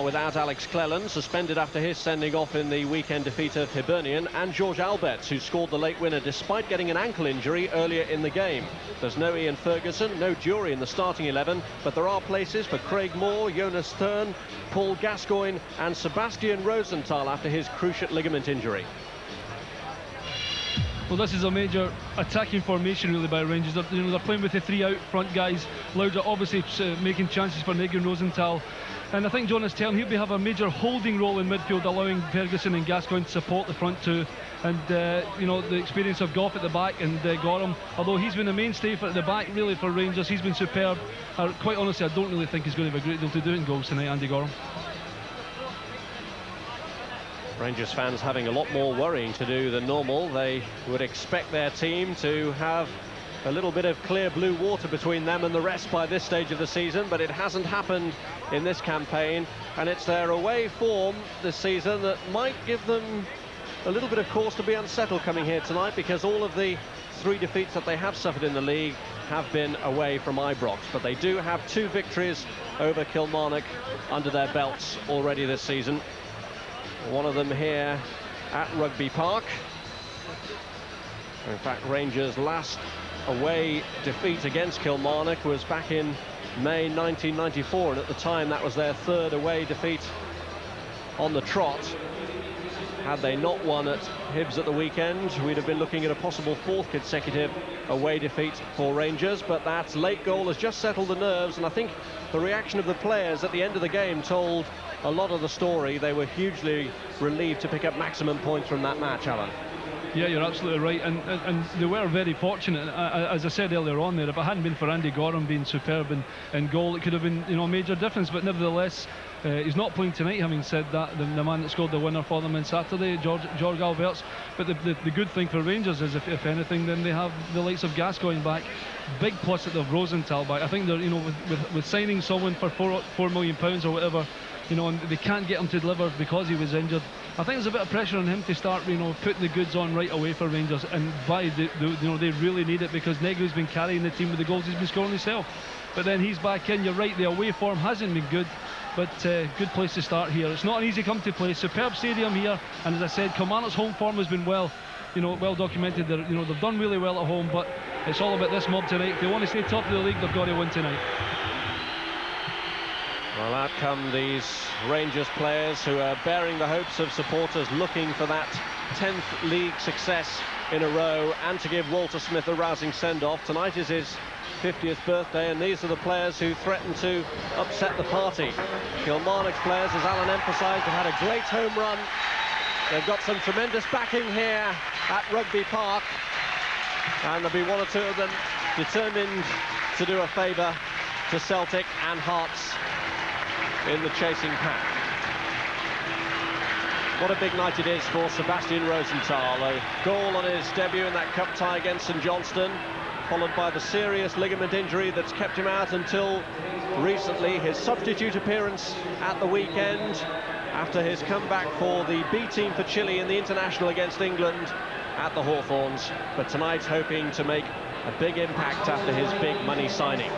Without Alex Cleland, suspended after his sending off in the weekend defeat of Hibernian, and George Alberts, who scored the late winner despite getting an ankle injury earlier in the game. There's no Ian Ferguson, no Jury in the starting 11, but there are places for Craig Moore, Jonas Thurn, Paul Gascoigne and Sebastian Rosenthal after his cruciate ligament injury. Well, this is a major attacking formation really by Rangers. They're playing with the three out front guys. Lauder obviously making chances for Nagel and Rosenthal. And I think Jonas Thurn, he'll have a major holding role in midfield, allowing Ferguson and Gascoigne to support the front two. And, the experience of Goff at the back and Gorham, although he's been a mainstay at the back really for Rangers, he's been superb. Quite honestly, I don't really think he's going to have a great deal to do in goals tonight, Andy Gorham. Rangers fans having a lot more worrying to do than normal. They would expect their team to have a little bit of clear blue water between them and the rest by this stage of the season, but it hasn't happened in this campaign, and it's their away form this season that might give them a little bit of cause to be unsettled coming here tonight, because all of the 3 defeats that they have suffered in the league have been away from Ibrox, but they do have 2 victories over Kilmarnock under their belts already this season. One of them here at Rugby Park. In fact, Rangers' last away defeat against Kilmarnock was back in May 1994, and at the time that was their 3rd away defeat on the trot. Had they not won at Hibs at the weekend, we'd have been looking at a possible 4th consecutive away defeat for Rangers, but that late goal has just settled the nerves, and I think the reaction of the players at the end of the game told a lot of the story. They were hugely relieved to pick up maximum points from that match, Alan. Yeah, you're absolutely right, and they were very fortunate. As I said earlier on there, if it hadn't been for Andy Gorham being superb in goal, it could have been a major difference, but nevertheless, he's not playing tonight. Having said that, the man that scored the winner for them on Saturday, George Alberts. But the good thing for Rangers is, if anything, then they have the likes of Gascoigne back. Big plus that they've Rosenthal back. I think they're, with signing someone for £4 million or whatever, and they can't get him to deliver because he was injured. I think there's a bit of pressure on him to start, putting the goods on right away for Rangers, and they really need it, because Negri's been carrying the team with the goals he's been scoring himself. But then he's back in. You're right, the away form hasn't been good, but good place to start here. It's not an easy come to play. Superb stadium here, and as I said, Kilmarnock's home form has been well documented. They've done really well at home, but it's all about this mob tonight. If they want to stay top of the league, they've got to win tonight. Well, out come these Rangers players who are bearing the hopes of supporters looking for that 10th league success in a row, and to give Walter Smith a rousing send-off. Tonight is his 50th birthday, and these are the players who threaten to upset the party. Kilmarnock's players, as Alan emphasised, have had a great home run. They've got some tremendous backing here at Rugby Park, and there'll be 1 or 2 of them determined to do a favour to Celtic and Hearts in the chasing pack. What a big night it is for Sebastian Rosenthal. A goal on his debut in that cup tie against St Johnstone, followed by the serious ligament injury that's kept him out until recently. His substitute appearance at the weekend after his comeback for the B team for Chile in the international against England at the Hawthorns, but tonight hoping to make a big impact after his big money signing.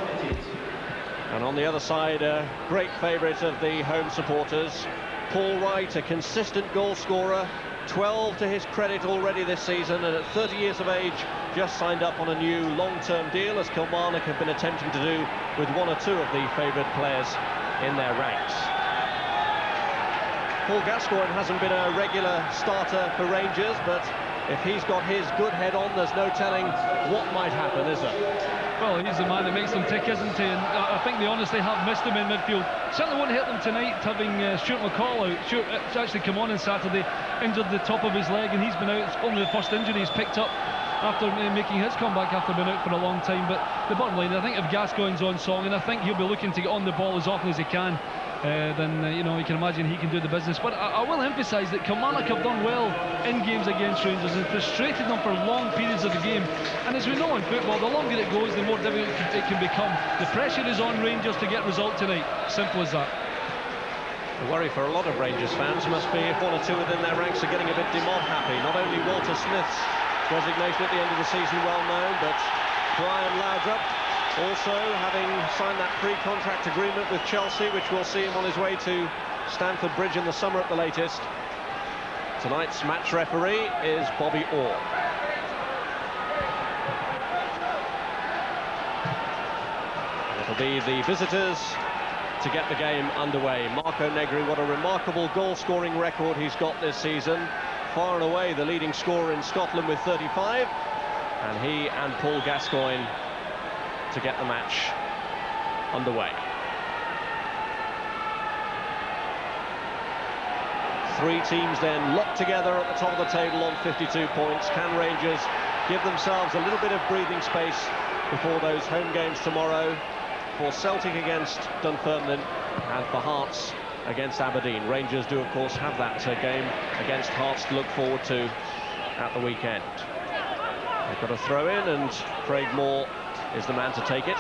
And on the other side, a great favourite of the home supporters, Paul Wright, a consistent goal scorer, 12 to his credit already this season, and at 30 years of age just signed up on a new long-term deal, as Kilmarnock have been attempting to do with 1 or 2 of the favoured players in their ranks. Paul Gascoigne hasn't been a regular starter for Rangers, but if he's got his good head on, there's no telling what might happen, is there? Well, he's the man that makes them tick, isn't he? And I think they honestly have missed him in midfield. Certainly won't hurt them tonight, having Stuart McCall out. Stuart's actually come on Saturday, injured the top of his leg, and he's been out. It's only the first injury he's picked up after making his comeback after being out for a long time. But the bottom line, I think if Gascoigne's on song, and I think he'll be looking to get on the ball as often as he can, then you can imagine he can do the business. But I will emphasise that Kilmarnock have done well in games against Rangers and frustrated them for long periods of the game. And as we know in football, the longer it goes, the more difficult it can become. The pressure is on Rangers to get result tonight. Simple as that. The worry for a lot of Rangers fans must be if 1 or 2 within their ranks are getting a bit demob happy. Not only Walter Smith's resignation at the end of the season well known, but Brian Laudrup also having signed that pre-contract agreement with Chelsea, which will see him on his way to Stamford Bridge in the summer at the latest. Tonight's match referee is Bobby Orr. It'll be the visitors to get the game underway. Marco Negri, what a remarkable goal-scoring record he's got this season. Far and away the leading scorer in Scotland with 35. And he and Paul Gascoigne to get the match underway. Three teams then locked together at the top of the table on 52 points. Can Rangers give themselves a little bit of breathing space before those home games tomorrow? For Celtic against Dunfermline and for Hearts against Aberdeen. Rangers do, of course, have that game against Hearts to look forward to at the weekend. They've got a throw in, and Craig Moore is the man to take it.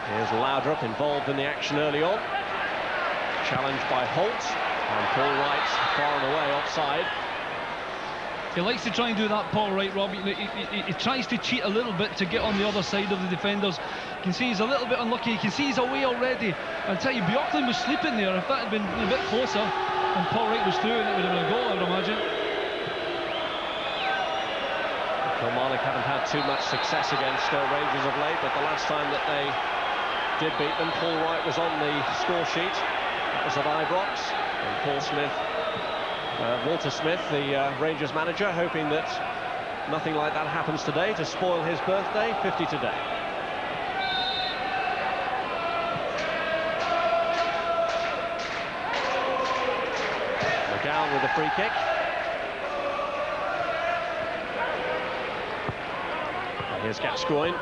Here's Laudrup involved in the action early on. Challenged by Holt, and Paul Wright far and away offside. He likes to try and do that, Paul Wright, Rob. He tries to cheat a little bit to get on the other side of the defenders. You can see he's a little bit unlucky. You can see he's away already. I'll tell you, Bjorklund was sleeping there. If that had been a bit closer and Paul Wright was through, it would have been a goal, I would imagine. Kilmarnock haven't had too much success against Rangers of late, but the last time that they did beat them, Paul Wright was on the score sheet. That was at Ibrox, and Paul Smith, Walter Smith, the Rangers manager, hoping that nothing like that happens today to spoil his birthday, 50 today. McGowan with a free kick. And here's Gascoigne.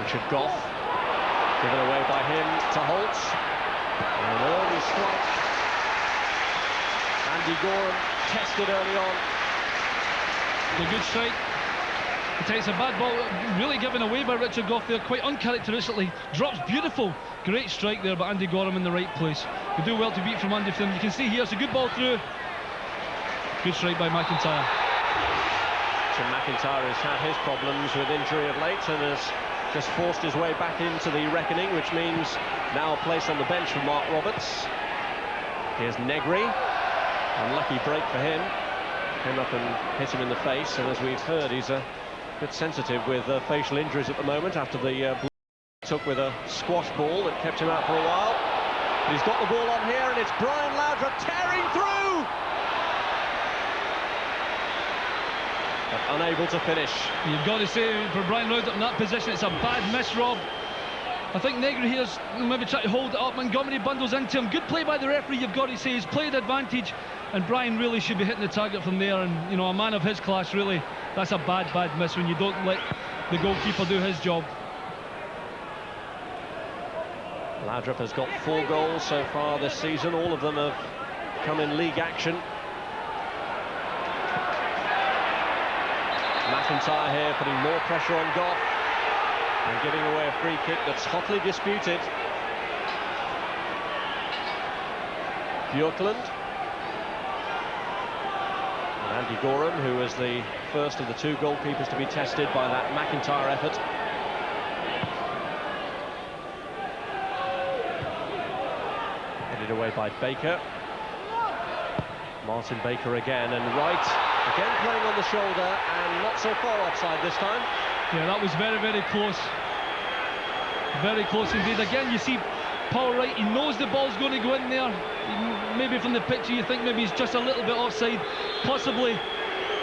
Richard Gough, given away by him to Holt. An early strike. Andy Gorham tested early on. A good strike. It takes a bad ball, really given away by Richard Gough there, quite uncharacteristically. Drops beautiful. Great strike there, but Andy Gorham in the right place. We do well to beat from under him. You can see here, it's a good ball through. Good strike by McIntyre. Tim McIntyre has had his problems with injury of late and has just forced his way back into the reckoning, which means now a place on the bench for Mark Roberts. Here's Negri. Unlucky break for him. Came up and hit him in the face, and as we've heard, he's a bit sensitive with facial injuries at the moment after the blow he took with a squash ball that kept him out for a while. But he's got the ball on here, and it's Brian Laudrup tearing through! But unable to finish. You've got to say, for Brian Laudrup in that position, it's a bad miss, Rob. I think Negri here's maybe trying to hold it up. Montgomery bundles into him. Good play by the referee, you've got to say. He's played advantage, and Brian really should be hitting the target from there. And, you know, a man of his class, really, that's a bad miss when you don't let the goalkeeper do his job. Laudrup has got 4 goals so far this season. All of them have come in league action. McIntyre here putting more pressure on Gough and giving away a free kick that's hotly disputed. Bjorklund. And Andy Gorham, who was the first of the 2 goalkeepers to be tested by that McIntyre effort. Headed away by Baker. Martin Baker again, and Wright again playing on the shoulder, and not so far offside this time. Yeah, that was very, very close. Very close indeed. Again, you see Paul Wright, he knows the ball's going to go in there. Maybe from the picture you think maybe he's just a little bit offside. Possibly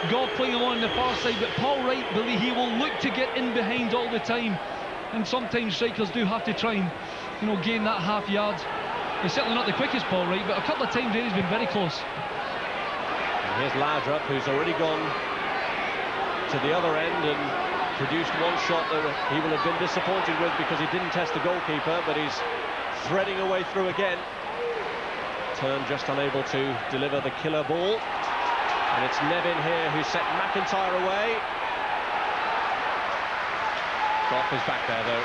Gough playing him on the far side, but Paul Wright, believe he will look to get in behind all the time. And sometimes strikers do have to try and, you know, gain that half yard. He's certainly not the quickest, Paul Wright, but a couple of times there he's been very close. And here's Laudrup, who's already gone to the other end and produced one shot that he will have been disappointed with because he didn't test the goalkeeper, but he's threading away through again. Turn just unable to deliver the killer ball. And it's Nevin here who set McIntyre away. Gough is back there though.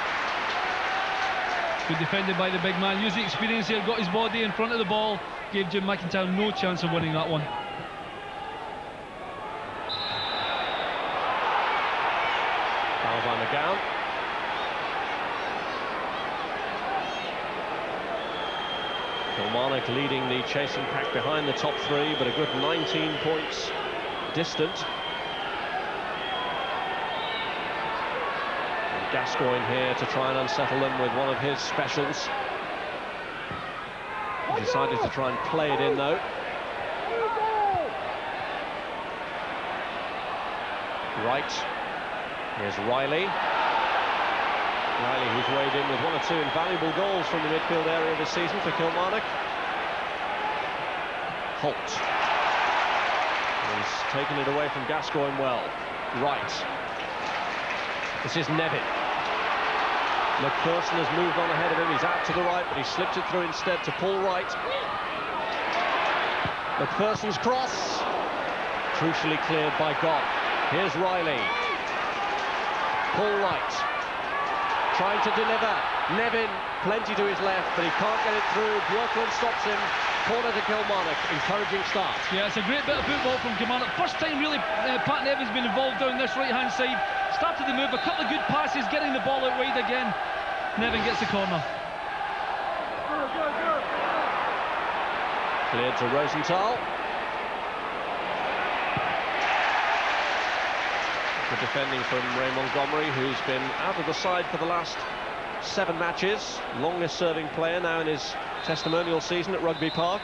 Good defended by the big man, using experience here, got his body in front of the ball, gave Jim McIntyre no chance of winning that one. Foul by McGowan. Kilmarnock leading the chasing pack behind the top three, but a good 19 points distant. And Gascoigne here to try and unsettle them with one of his specials. He decided to try and play it in though. Right, here's Riley. Riley, who's weighed in with one or two invaluable goals from the midfield area this season for Kilmarnock. Holt. He's taken it away from Gascoigne well. Right. This is Nevin. McPherson has moved on ahead of him. He's out to the right, but he slipped it through instead to Paul Wright. McPherson's cross. Crucially cleared by Goff. Here's Riley. Paul Wright. Trying to deliver. Nevin, plenty to his left, but he can't get it through. Bjorklund stops him. Corner to Kilmarnock. Encouraging start. Yeah, it's a great bit of football from Kilmarnock. First time really Pat Nevin's been involved down this right-hand side. Started the move, a couple of good passes, getting the ball out wide again. Nevin gets the corner. Cleared to Rosenthal. Good defending from Ray Montgomery, who's been out of the side for the last 7 matches. Longest serving player now in his testimonial season at Rugby Park.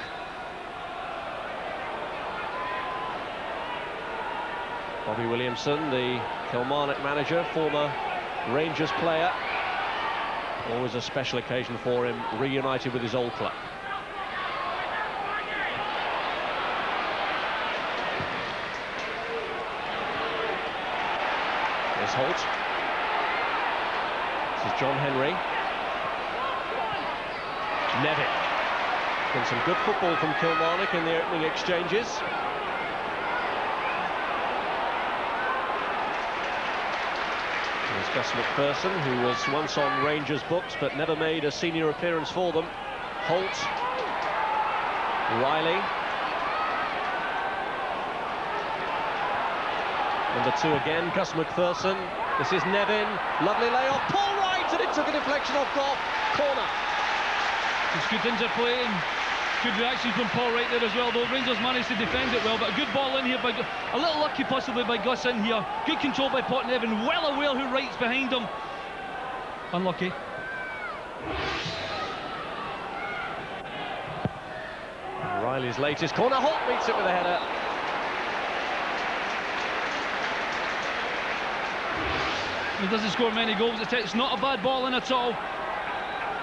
Bobby Williamson, the Kilmarnock manager, former Rangers player. Always a special occasion for him, reunited with his old club. Here's Holt. This is John Henry. Nevin. Been some good football from Kilmarnock in the opening exchanges. There's Gus McPherson, who was once on Rangers books but never made a senior appearance for them. Holt. Riley. Number 2 again, Gus McPherson. This is Nevin. Lovely layoff. Paul Wright, and it took a deflection off Goff. Corner. It's good interplay and good reaction from Paul Wright there as well, though Rangers managed to defend it well, but a good ball in here by a little lucky possibly by Gus in here. Good control by Pot Nevin, well aware who Wright's behind him. Unlucky. Riley's latest corner. Holt meets it with a header. He doesn't score many goals. It's not a bad ball in at all.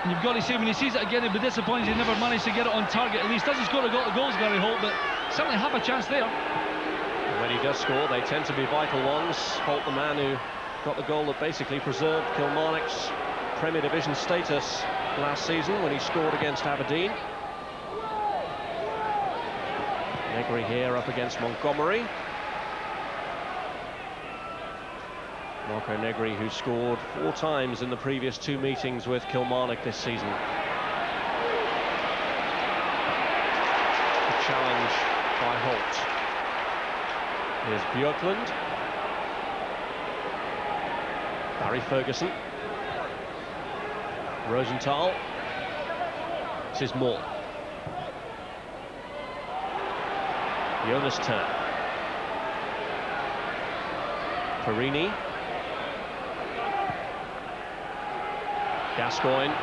And you've got to say, when he sees it again, he'll be disappointed he never managed to get it on target. At least doesn't score a lot of goals, Gary Holt, but certainly have a chance there. When he does score, they tend to be vital ones. Holt, the man who got the goal that basically preserved Kilmarnock's Premier Division status last season when he scored against Aberdeen. Negri here up against Montgomery. Marco Negri, who scored 4 times in the previous 2 meetings with Kilmarnock this season. A challenge by Holt. Here's Bjorklund. Barry Ferguson. Rosenthal. This is Moore. Jonas Turn. Perini. Gascoigne.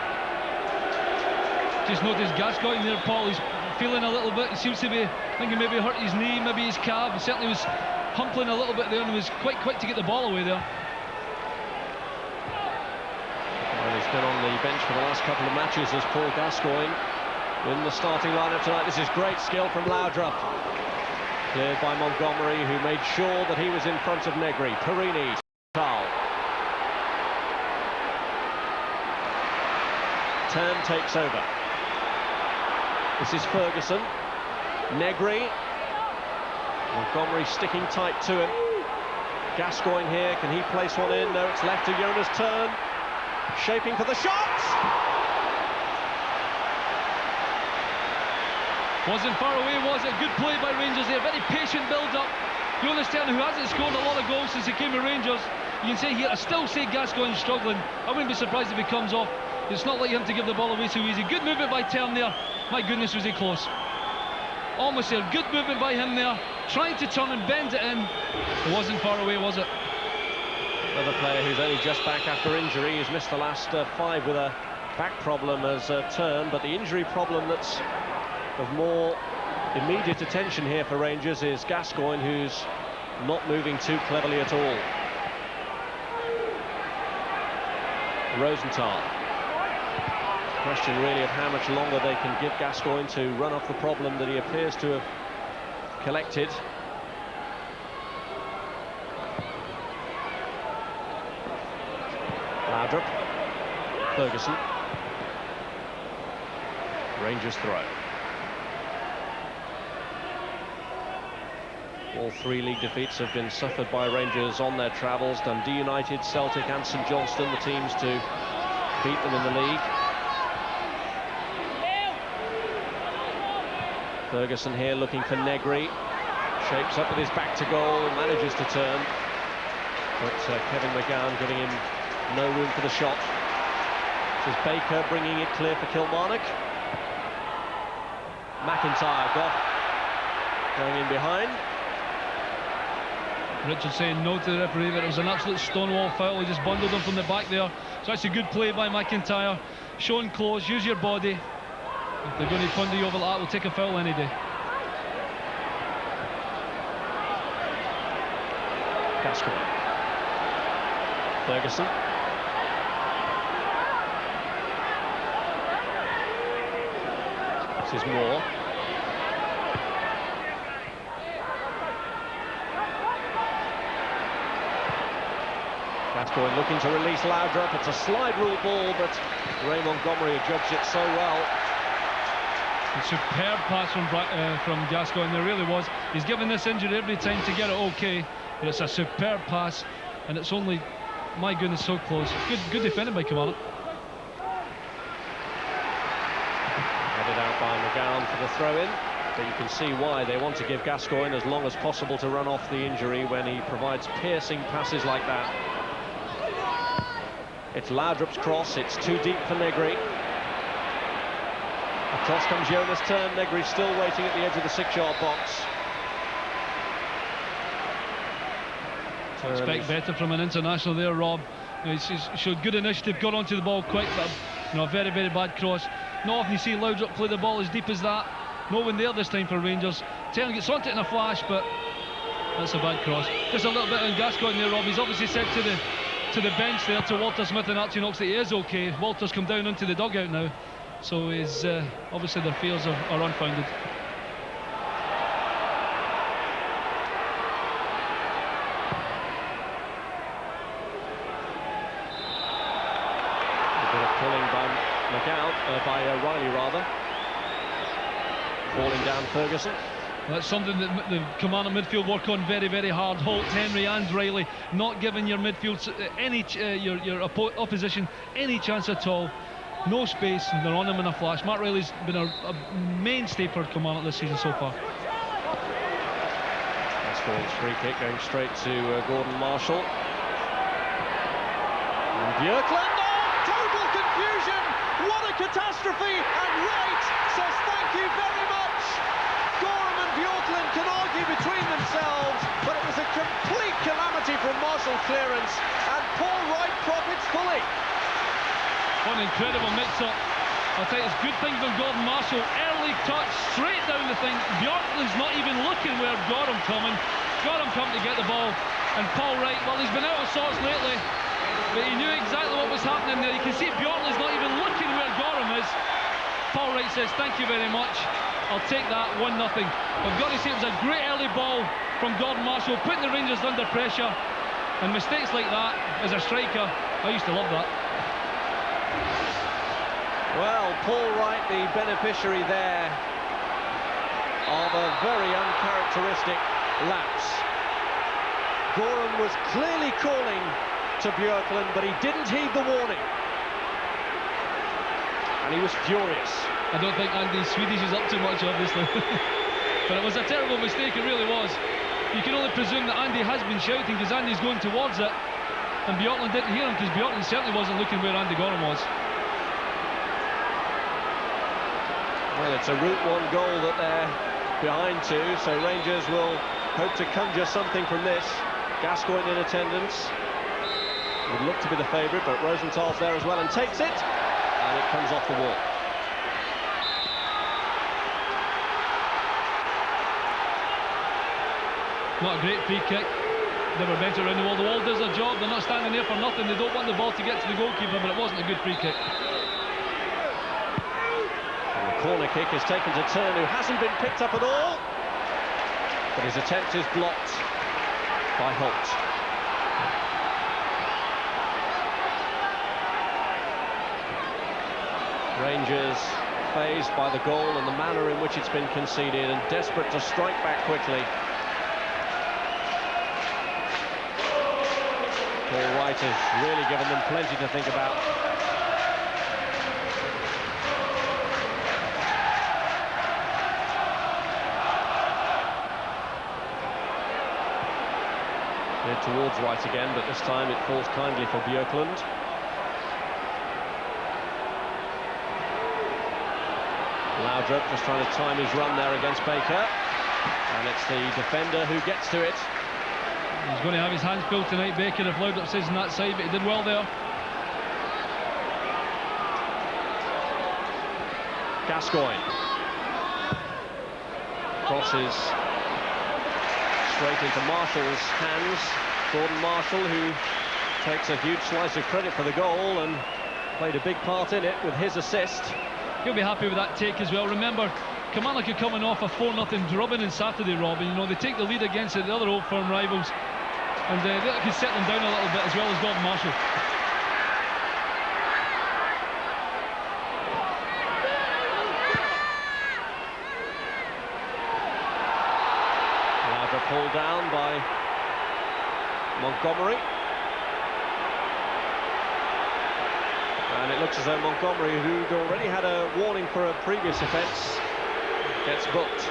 Just noticed Gascoigne there, Paul. He's feeling a little bit. He seems to be thinking maybe hurt his knee, maybe his calf. He certainly was humpling a little bit there and was quite quick to get the ball away there. Well, he's been on the bench for the last couple of matches as Paul Gascoigne in the starting lineup tonight. This is great skill from Laudrup. Cleared by Montgomery, who made sure that he was in front of Negri. Perini. Foul. Turn takes over. This is Ferguson. Negri. Montgomery sticking tight to him. Gascoigne here, can he place one in? No, it's left to Jonas Turn. Shaping for the shot! Wasn't far away, was it? Good play by Rangers there, very patient build-up. Jonas Turn, who hasn't scored a lot of goals since he came to Rangers. You can say here, I still say Gascoigne's struggling. I wouldn't be surprised if he comes off It's not like him to give the ball away so easy. Good movement by Tern there. My goodness, was he close. Almost there. Good movement by him there. Trying to turn and bend it in. It wasn't far away, was it? Another player who's only just back after injury. He's missed the last 5 with a back problem as Tern, but the injury problem that's of more immediate attention here for Rangers is Gascoigne, who's not moving too cleverly at all. Rosenthal. Question really of how much longer they can give Gascoigne to run off the problem that he appears to have collected. Laudrup. Ferguson. Rangers throw. All 3 league defeats have been suffered by Rangers on their travels. Dundee United, Celtic and St Johnstone, the teams to beat them in the league. Ferguson here looking for Negri. Shapes up with his back to goal, manages to turn. But Kevin McGowan giving him no room for the shot. This is Baker bringing it clear for Kilmarnock. McIntyre, Goff going in behind. Richard saying no to the referee, but it was an absolute stonewall foul. He just bundled him from the back there. So that's a good play by McIntyre. Showing close, use your body. If they're going to bundle you over like that, we'll take a foul any day. Gascoigne. Ferguson. This is Moore. Gascoigne looking to release Laudrup. It's a slide rule ball, but Ray Montgomery judged it so well. A superb pass from Gascoigne, there really was. He's given this injury every time to get it okay, but it's a superb pass, and it's only, my goodness, so close. Good defending by Kilmarnock. Headed out by McGowan for the throw-in, but you can see why they want to give Gascoigne as long as possible to run off the injury when he provides piercing passes like that. It's Laudrup's cross, it's too deep for Negri. Across comes Jonas Tern. Negri still waiting at the edge of the 6-yard box. Expect better from an international there, Rob. He's showed good initiative, got onto the ball quick, but a very, very bad cross. Not often you see Laudrup play the ball as deep as that. No one there this time for Rangers. Tern gets onto it in a flash, but that's a bad cross. Just a little bit on Gascoigne there, Rob. He's obviously said to the bench there, to Walter Smith and Archie Knox, that he is okay. Walter's come down into the dugout now, so is obviously their fears are unfounded. A bit of pulling by McGowan, by Riley rather. Falling down Ferguson. That's something that the Kilmarnock midfield work on very, very hard. Holt, Henry and Riley not giving your midfield your opposition any chance at all. No space, and they're on him in a flash. Matt Riley's been a mainstay for Kilmarnock this season so far. Gascoigne's free kick going straight to Gordon Marshall. And Björklund, total confusion! What a catastrophe! And Wright says thank you very much. Gorham and Björklund can argue between themselves, but it was a complete calamity from Marshall's clearance, and Paul Wright profits fully. What an incredible mix-up. I'll tell you, it's a good thing from Gordon Marshall. Early touch, straight down the thing. Björklund's not even looking where Gorham coming. Gorham coming to get the ball. And Paul Wright, well, he's been out of sorts lately, but he knew exactly what was happening there. You can see Björklund's not even looking where Gorham is. Paul Wright says, thank you very much. I'll take that, 1-0. I've got to say, it was a great early ball from Gordon Marshall, putting the Rangers under pressure. And mistakes like that, as a striker, I used to love that. Well, Paul Wright, the beneficiary there of a very uncharacteristic lapse. Gorham was clearly calling to Björklund, but he didn't heed the warning. And he was furious. I don't think Andy Swedish is up to much, obviously. But it was a terrible mistake, it really was. You can only presume that Andy has been shouting because Andy's going towards it. And Björklund didn't hear him because Björklund certainly wasn't looking where Andy Gorham was. Well, it's a Route 1 goal that they're behind to, so Rangers will hope to conjure something from this. Gascoigne in attendance. Would look to be the favourite, but Rosenthal's there as well and takes it, and it comes off the wall. Not a great free kick. They were bent around the wall. The wall does their job. They're not standing there for nothing. They don't want the ball to get to the goalkeeper, but it wasn't a good free kick. And the corner kick is taken to Turn, who hasn't been picked up at all, but his attempt is blocked by Holt. Rangers fazed by the goal and the manner in which it's been conceded, and desperate to strike back quickly. Paul Wright has really given them plenty to think about. Cleared towards Wright again, but this time it falls kindly for Björklund. Laudrup just trying to time his run there against Baker, and it's the defender who gets to it. He's going to have his hands full tonight, Baker, if Laudrup says on that side, but he did well there. Gascoigne crosses straight into Marshall's hands. Gordon Marshall, who takes a huge slice of credit for the goal and played a big part in it with his assist. He'll be happy with that take as well. Remember, Kilmarnock are coming off a 4-0 drubbing on Saturday, Robin. You know, they take the lead against the other Old Firm rivals, and they can set them down a little bit, as well as Gordon Marshall. Laudrup pulled down by Montgomery. And it looks as though Montgomery, who'd already had a warning for a previous offence, gets booked.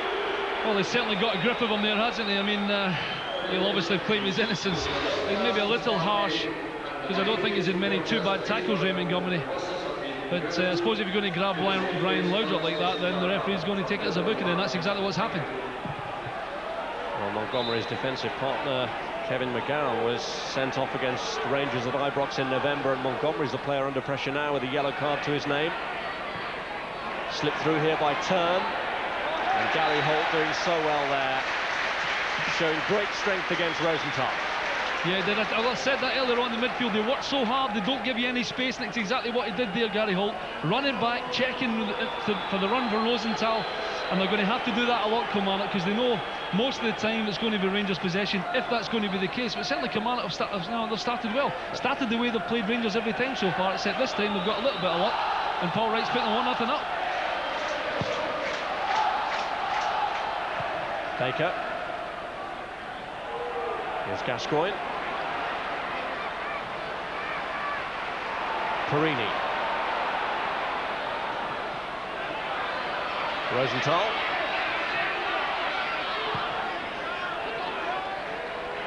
Well, they've certainly got a grip of him there, hasn't they? I mean, he'll obviously claim his innocence. He's maybe a little harsh, because I don't think he's in many too bad tackles, Ray Montgomery. But I suppose if you're going to grab Brian Laudrup like that, then the referee's going to take it as a booking, and that's exactly what's happened. Well, Montgomery's defensive partner, Kevin McGowan, was sent off against Rangers at Ibrox in November, and Montgomery's the player under pressure now with a yellow card to his name. Slipped through here by Turn, and Gary Holt doing so well there, showing great strength against Rosenthal. Yeah, I said that earlier on in the midfield. They work so hard, they don't give you any space, and it's exactly what he did there, Gary Holt. Running back, checking for the run for Rosenthal, and they're going to have to do that a lot, Kilmarnock, because they know most of the time it's going to be Rangers' possession, if that's going to be the case. But certainly Kilmarnock have started well. Started the way they've played Rangers every time so far, except this time they've got a little bit of luck, and Paul Wright's putting 1-0 up. Baker. Here's Gascoigne. Perini. Rosenthal.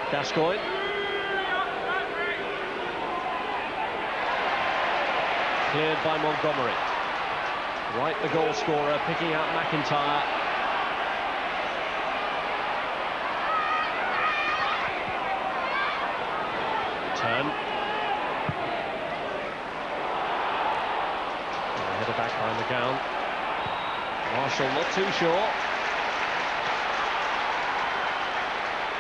Gascoigne. Cleared by Montgomery. Wright, the goal scorer, picking out McIntyre. Turn. Header back by McGowan. Marshall not too sure.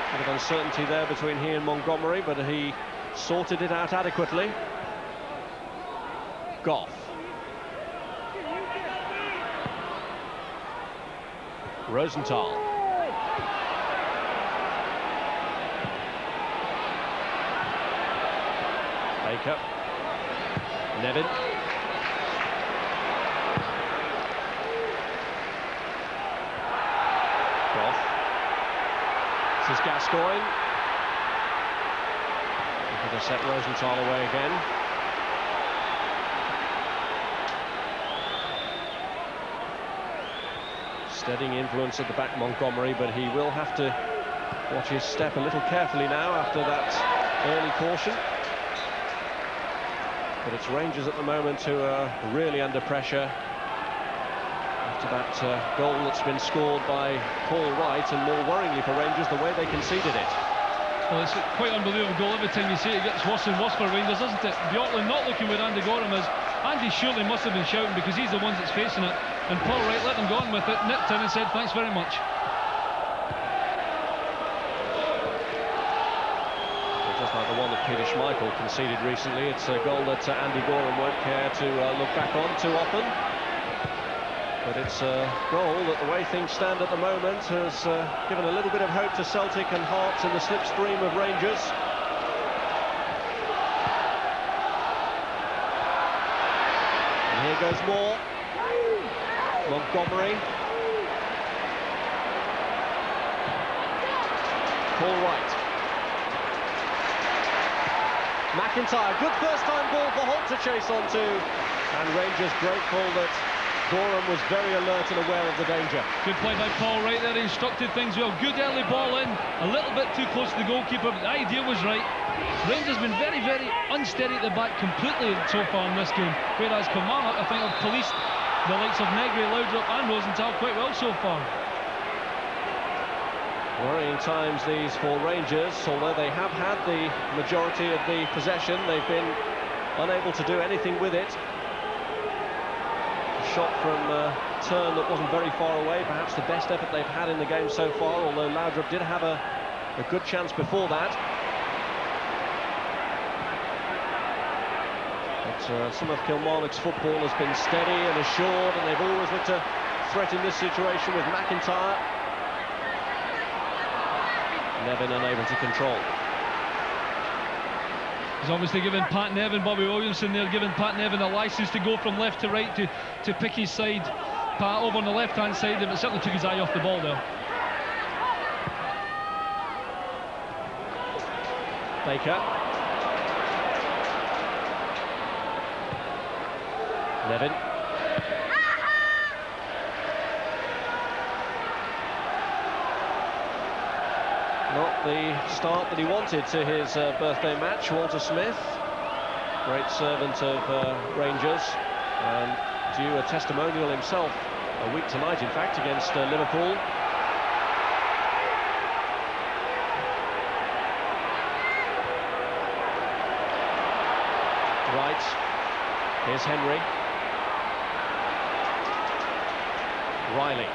A bit of uncertainty there between he and Montgomery, but he sorted it out adequately. Goff. Rosenthal. Baker. Nevin. Goff. This is Gascoigne. Looking to set Rosenthal away again. Steadying influence at the back, Montgomery, but he will have to watch his step a little carefully now after that early caution. But it's Rangers at the moment who are really under pressure to that goal that's been scored by Paul Wright, and more worryingly for Rangers, the way they conceded it. Well, it's a quite unbelievable goal. Every time you see it, it gets worse and worse for Rangers, doesn't it? Bjorklund not looking where Andy Gorham is. Andy surely must have been shouting because he's the one that's facing it. And Paul Wright let them go on with it, nipped in and said, thanks very much. Just like the one that Peter Schmeichel conceded recently, it's a goal that Andy Gorham won't care to look back on too often. But it's a goal that, the way things stand at the moment, has given a little bit of hope to Celtic and Hearts in the slipstream of Rangers. And here goes Moore. Montgomery. Paul Wright. McIntyre, good first-time ball for Holt to chase onto. And Rangers grateful that Gorham was very alert and aware of the danger. Good play by Paul Wright there, he instructed things well. Good early ball in, a little bit too close to the goalkeeper, but the idea was right. Rangers been very, very unsteady at the back completely so far in this game, whereas Kilmarnock, I think, have policed the likes of Negri, Laudrup and Rosenthal quite well so far. Worrying times these for Rangers, although they have had the majority of the possession, they've been unable to do anything with it. Shot from turn that wasn't very far away, perhaps the best effort they've had in the game so far, although Laudrup did have a good chance before that. But some of Kilmarnock's football has been steady and assured, and they've always looked to threaten this situation with McIntyre. Nevin unable to control. He's obviously given Pat Nevin, Bobby Williamson there, giving Pat Nevin a licence to go from left to right to pick his side. Pat over on the left-hand side, but certainly took his eye off the ball there. Baker. Nevin. Not the start that he wanted to his birthday match. Walter Smith, great servant of Rangers, and due a testimonial himself a week tonight, in fact, against Liverpool. Right, here's Henry. Riley.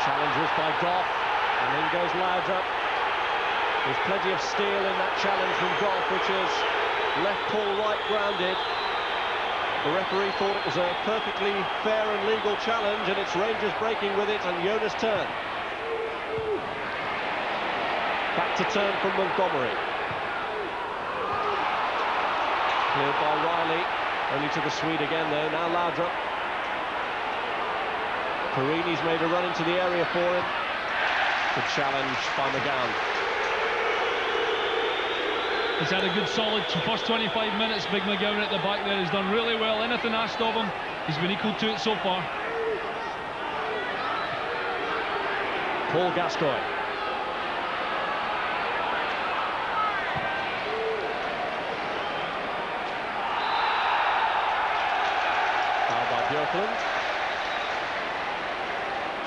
Challenge was by Goff, and in goes Laudrup. There's plenty of steel in that challenge from Goff, which has left Paul Wright grounded. The referee thought it was a perfectly fair and legal challenge, and it's Rangers breaking with it, and Jonas turn. Back to turn from Montgomery. Cleared by Riley, only to the Swede again though, now Laudrup. Perini's made a run into the area for him. Good challenge by McGowan. He's had a good solid first 25 minutes, Big McGowan at the back there. He's done really well, anything asked of him, he's been equal to it so far. Paul Gascoigne. Foul by Bjorklund.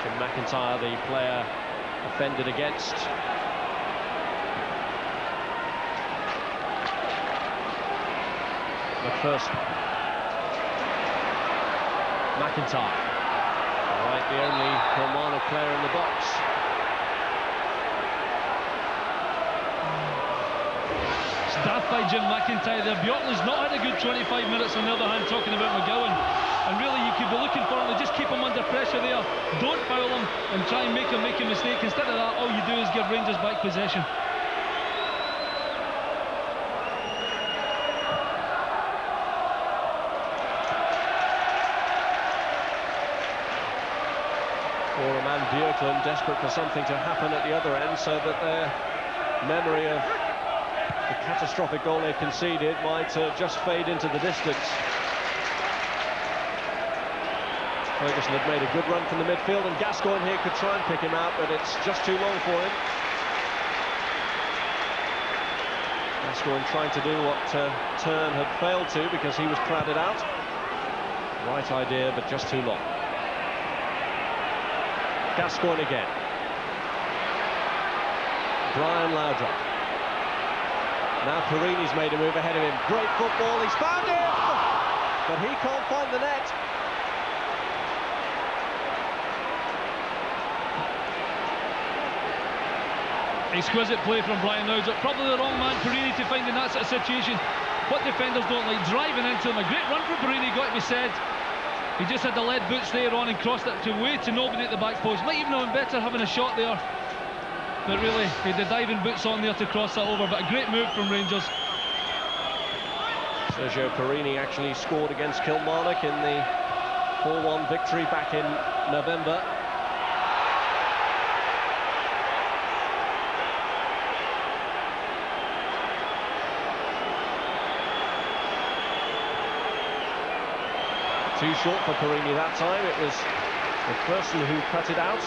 Jim McIntyre, the player offended against. McPherson. McIntyre. Right, the only Kilmarnock player in the box. Staffed by Jim McIntyre there. Bjorklund's not had a good 25 minutes on the other hand, talking about McGowan. And really, you could be looking for him to just keep him under pressure there. Don't foul him and try and make him make a mistake. Instead of that, all you do is give Rangers back possession. Gorham and Bjorklund desperate for something to happen at the other end, so that their memory of the catastrophic goal they conceded might just fade into the distance. Ferguson had made a good run from the midfield, and Gascoigne here could try and pick him out, but it's just too long for him. Gascoigne trying to do what Turn had failed to, because he was crowded out. Right idea, but just too long. Gascoigne again. Brian Laudrup. Now Perini's made a move ahead of him. Great football, he's found him! But he can't find the net. Exquisite play from Brian Laudrup. Probably the wrong man, Perini, to find in that sort of situation. What defenders don't like, driving into him. A great run for Perini, got to be said. He just had the lead boots there on and crossed it to way to nobody at the back post. Might even have been better having a shot there. But really, he had the diving boots on there to cross that over. But a great move from Rangers. Sergio Perini actually scored against Kilmarnock in the 4-1 victory back in November. Too short for Perini that time. It was the person who cut it out.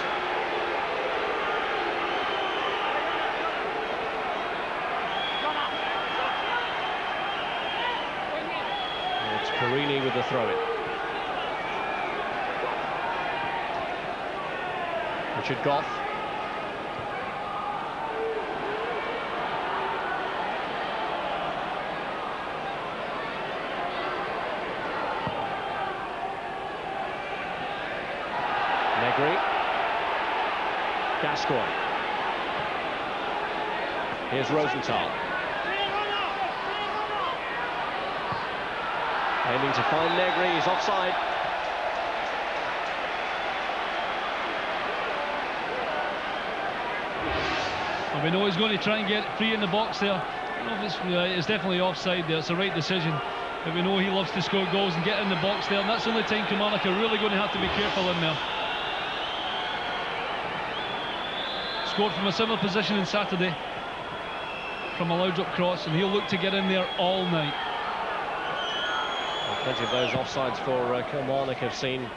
It's Perini with the throw-in. Richard Goff. Negri. Gascoigne. Here's Rosenthal. Aiming to find Negri, he's offside. And we know he's going to try and get free in the box there. I don't know if it's definitely offside there. It's the right decision. But we know he loves to score goals and get in the box there. And that's the only time Kilmarnock are really going to have to be careful in there. Scored from a similar position in Saturday from a Laudrup cross, and he'll look to get in there all night. Well, plenty of those offsides for Kilmarnock have seen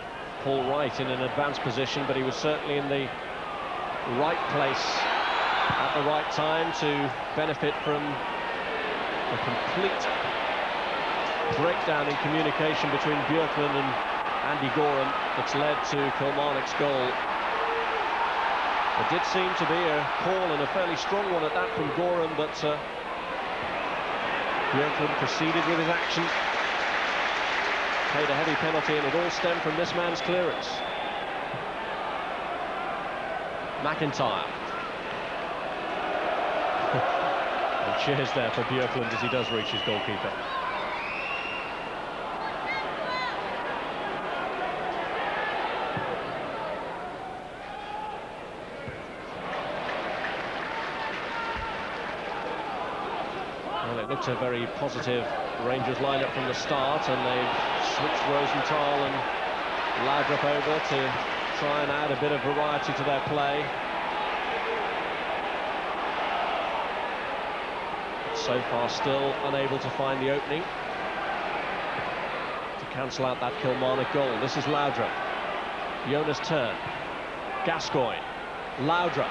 Paul Wright in an advanced position, but he was certainly in the right place at the right time to benefit from a complete breakdown in communication between Björklund and Andy Gorham that's led to Kilmarnock's goal. There did seem to be a call, and a fairly strong one at that, from Gorham, but Björklund proceeded with his action. Paid a heavy penalty, and it all stemmed from this man's clearance. McIntyre. And cheers there for Björklund as he does reach his goalkeeper. Well, it looked a very positive Rangers lineup from the start, and they've switched Rosenthal and Laudrup over to try and add a bit of variety to their play. So far still unable to find the opening to cancel out that Kilmarnock goal. This is Laudrup. Jonas Turn. Gascoigne. Laudrup.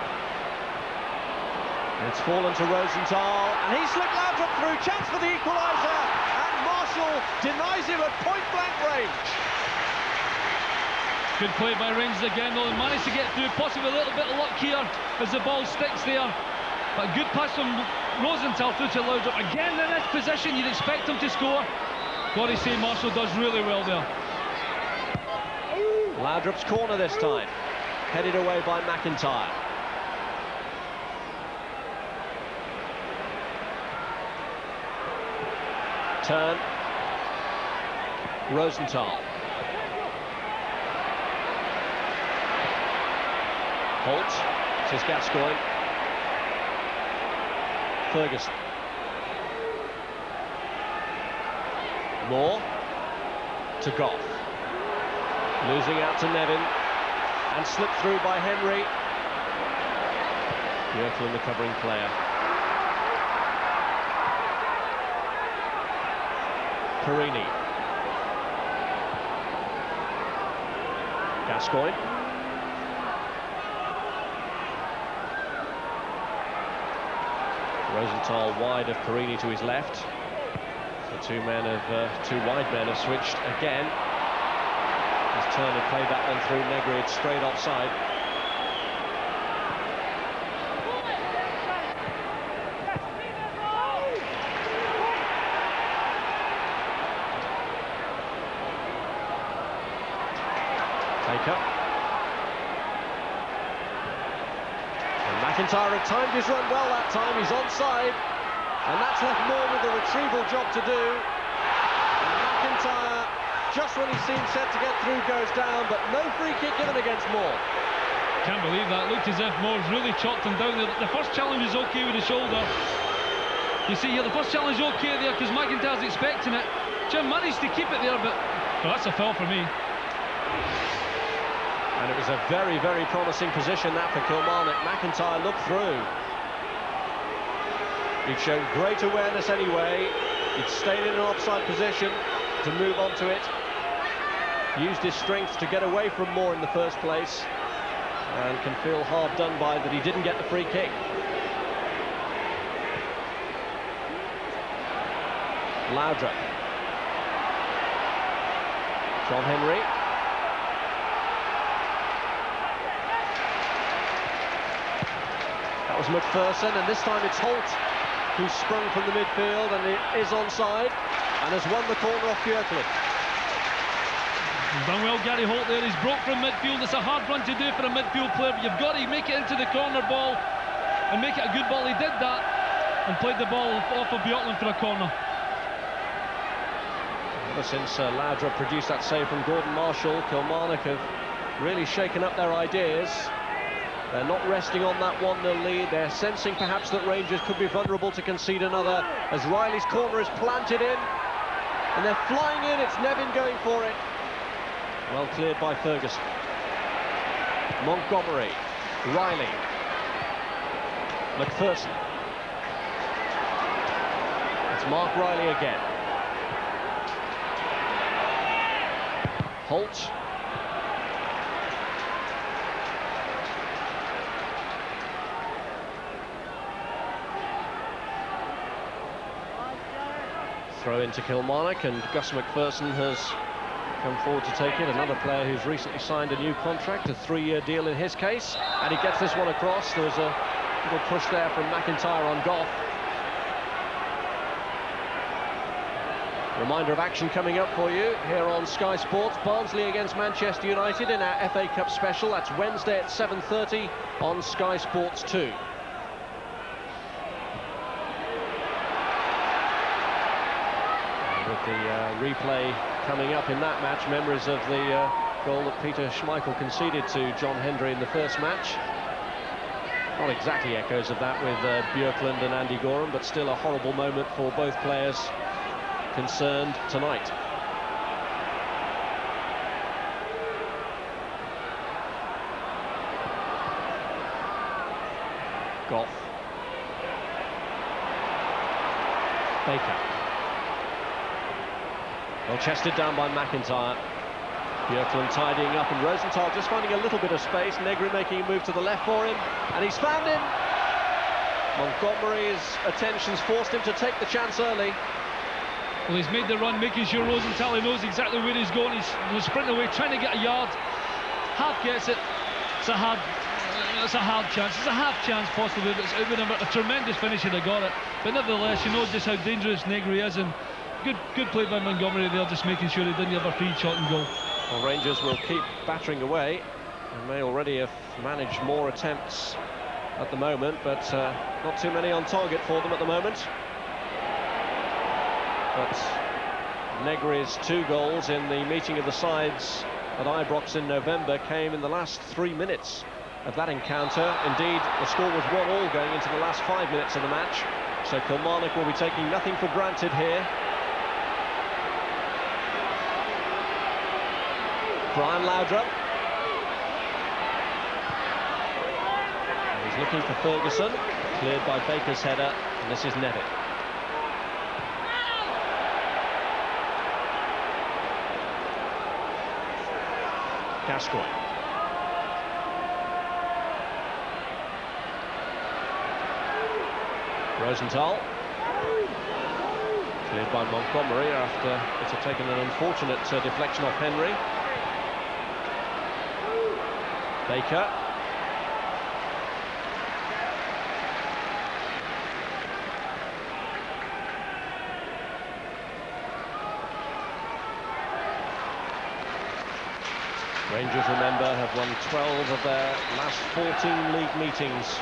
And it's fallen to Rosenthal, and he slipped Laudrup through. Chance for the equaliser, and Marshall denies him at point-blank range. Good play by Rangers again, though. They managed to get through, possibly a little bit of luck here as the ball sticks there. But a good pass from Rosenthal through to Laudrup. Again in this position, you'd expect him to score. Got to say, Marshall does really well there. Laudrup's corner this time, headed away by McIntyre. Turn. Rosenthal. Holt. Says Gascoigne. Ferguson. Moore. To Goff. Losing out to Nevin. And slipped through by Henry. Björklund, the covering player. Perini. Gascoigne. Rosenthal wide of Perini to his left. The two wide men have switched again. As Turner played that one through Negri, it's straight offside. Take up. And McIntyre had timed his run well that time. He's onside. And that's left Moore with a retrieval job to do. And McIntyre, just when he seemed set to get through, goes down, but no free kick given against Moore. Can't believe that. Looked as if Moore's really chopped him down. The first challenge was okay with the shoulder. You see here, the first challenge okay there because McIntyre's expecting it. Jim managed to keep it there, but that's a foul for me. And it was a very, very promising position that for Kilmarnock. McIntyre looked through. He'd shown great awareness anyway. He'd stayed in an offside position to move on to it. Used his strength to get away from Moore in the first place. And can feel hard done by that he didn't get the free kick. Laudrup. John Henry. That was McPherson, and this time it's Holt who's sprung from the midfield and it is onside and has won the corner off Björklund. Done well, Gary Holt there. He's broke from midfield. It's a hard run to do for a midfield player, but you've got to make it into the corner ball and make it a good ball. He did that and played the ball off of Björklund for a corner. Ever since Laudrup produced that save from Gordon Marshall, Kilmarnock have really shaken up their ideas. They're not resting on that 1-0 lead. They're sensing perhaps that Rangers could be vulnerable to concede another as Riley's corner is planted in. And they're flying in. It's Nevin going for it. Well cleared by Ferguson. Montgomery. Riley. McPherson. It's Mark Riley again. Holt. Throw into Kilmarnock, and Gus McPherson has come forward to take it. Another player who's recently signed a new contract, a 3-year deal in his case, and he gets this one across. There was a little push there from McIntyre on Goff. Reminder of action coming up for you here on Sky Sports. Barnsley against Manchester United in our FA Cup special. That's Wednesday at 7:30 on Sky Sports 2. With the replay coming up in that match, memories of the goal that Peter Schmeichel conceded to John Hendry in the first match. Not exactly echoes of that with Björklund and Andy Gorham, but still a horrible moment for both players concerned tonight. Goff. Baker. Well chested down by McIntyre. Björklund tidying up, and Rosenthal just finding a little bit of space. Negri making a move to the left for him, and he's found him. Montgomery's attentions forced him to take the chance early. Well, he's made the run, making sure Rosenthal knows exactly where he's going. He's sprinting away, trying to get a yard. Half gets it. It's a hard chance. It's a half chance possibly, but it would have been a tremendous finish if he got it. But nevertheless, you know just how dangerous Negri is, and good play by Montgomery there, just making sure he didn't have a free shot and goal. Well, Rangers will keep battering away and may already have managed more attempts at the moment, but not too many on target for them at the moment. But Negri's 2 goals in the meeting of the sides at Ibrox in November came in the last 3 minutes of that encounter. Indeed, the score was 1-1 going into the last 5 minutes of the match, so Kilmarnock will be taking nothing for granted here. Brian Laudrup. He's looking for Ferguson, cleared by Baker's header, and this is Nevin. Gascoigne. Rosenthal. Cleared by Montgomery after it had taken an unfortunate deflection off Henry. Baker. Rangers, remember, have won 12 of their last 14 league meetings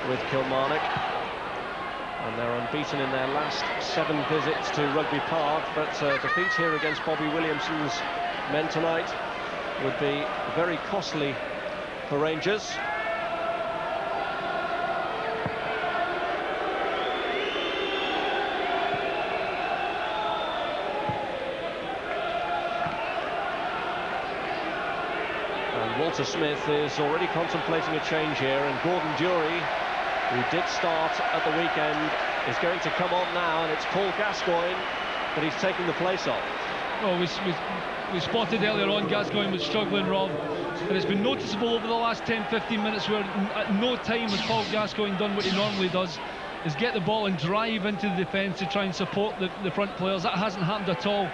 with Kilmarnock, and they're unbeaten in their last 7 visits to Rugby Park. But defeat here against Bobby Williamson's men tonight would be very costly for Rangers. Walter Smith is already contemplating a change here, and Gordon Dury, who did start at the weekend, is going to come on now, and it's Paul Gascoigne that he's taking the place of. Well, we spotted earlier on Gascoigne was struggling, Rob, and it's been noticeable over the last 10-15 minutes where at no time has Paul Gascoigne done what he normally does, is get the ball and drive into the defence to try and support the front players. That hasn't happened at all.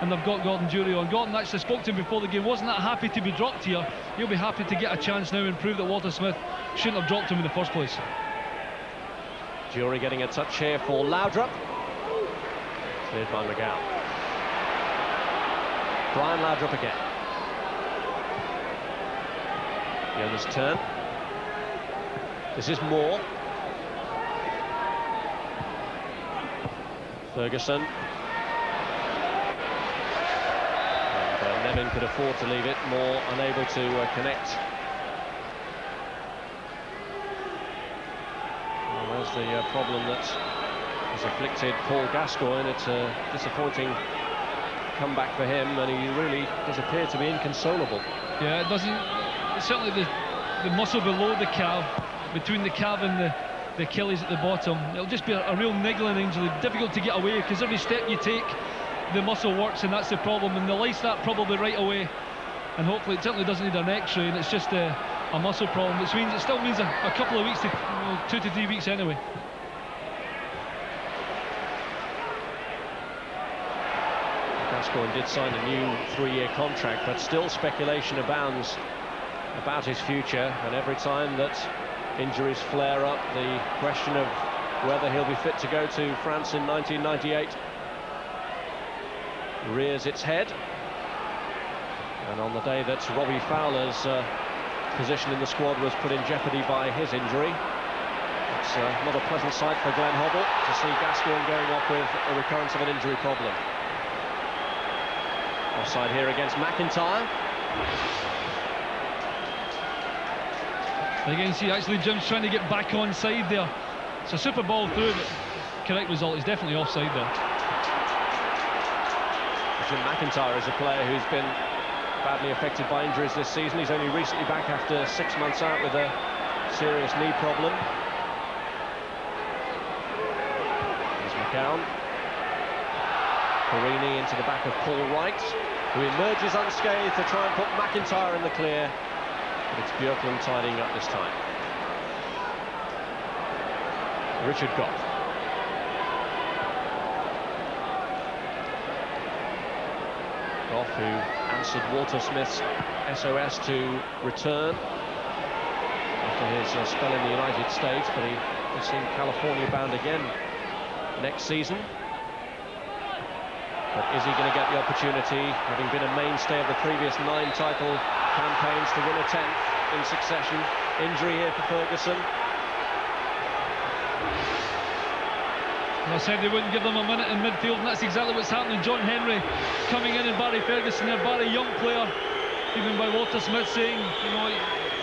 And they've got Gordon Dury on. Gordon actually spoke to him before the game, wasn't that happy to be dropped here. He'll be happy to get a chance now and prove that Walter Smith shouldn't have dropped him in the first place. Dury getting a touch here for Laudrup. Cleared by McGowan. Brian Laudrup again. The owner's turn. This is Moore. Ferguson. Nevin could afford to leave it, Moore unable to connect. Well, there's the problem that has afflicted Paul Gascoigne. It's a disappointing comeback for him, and he really does appear to be inconsolable. Yeah, it doesn't. Certainly the muscle below the calf, between the calf and the Achilles at the bottom, it'll just be a real niggling injury, difficult to get away, because every step you take, the muscle works, and that's the problem, and they'll ice that probably right away, and hopefully it certainly doesn't need an x-ray, and it's just a muscle problem, which means it still means a couple of weeks to 2 to 3 weeks anyway. Gascoigne did sign a new 3-year contract, but still speculation abounds about his future, and every time that injuries flare up, the question of whether he'll be fit to go to France in 1998 rears its head. And on the day that Robbie Fowler's position in the squad was put in jeopardy by his injury, it's not a pleasant sight for Glenn Hoddle to see Gascoigne going off with a recurrence of an injury problem. Offside here against McIntyre. Again, see, actually Jim's trying to get back on side there. It's a super ball through, but correct result, he's definitely offside there. Jim McIntyre is a player who's been badly affected by injuries this season. He's only recently back after 6 months out with a serious knee problem. There's McGowan. Perini into the back of Paul Wright, who emerges unscathed to try and put McIntyre in the clear. But it's Björklund tidying up this time. Richard Goff. Goff, who answered Walter Smith's SOS to return after his spell in the United States, but he does seem California bound again next season. But is he going to get the opportunity, having been a mainstay of the previous 9 title campaigns, to win a 10th in succession? Injury here for Ferguson. I said they wouldn't give them a minute in midfield, and that's exactly what's happening. John Henry coming in and Barry Ferguson there. Barry, young player, even by Walter Smith saying, you know,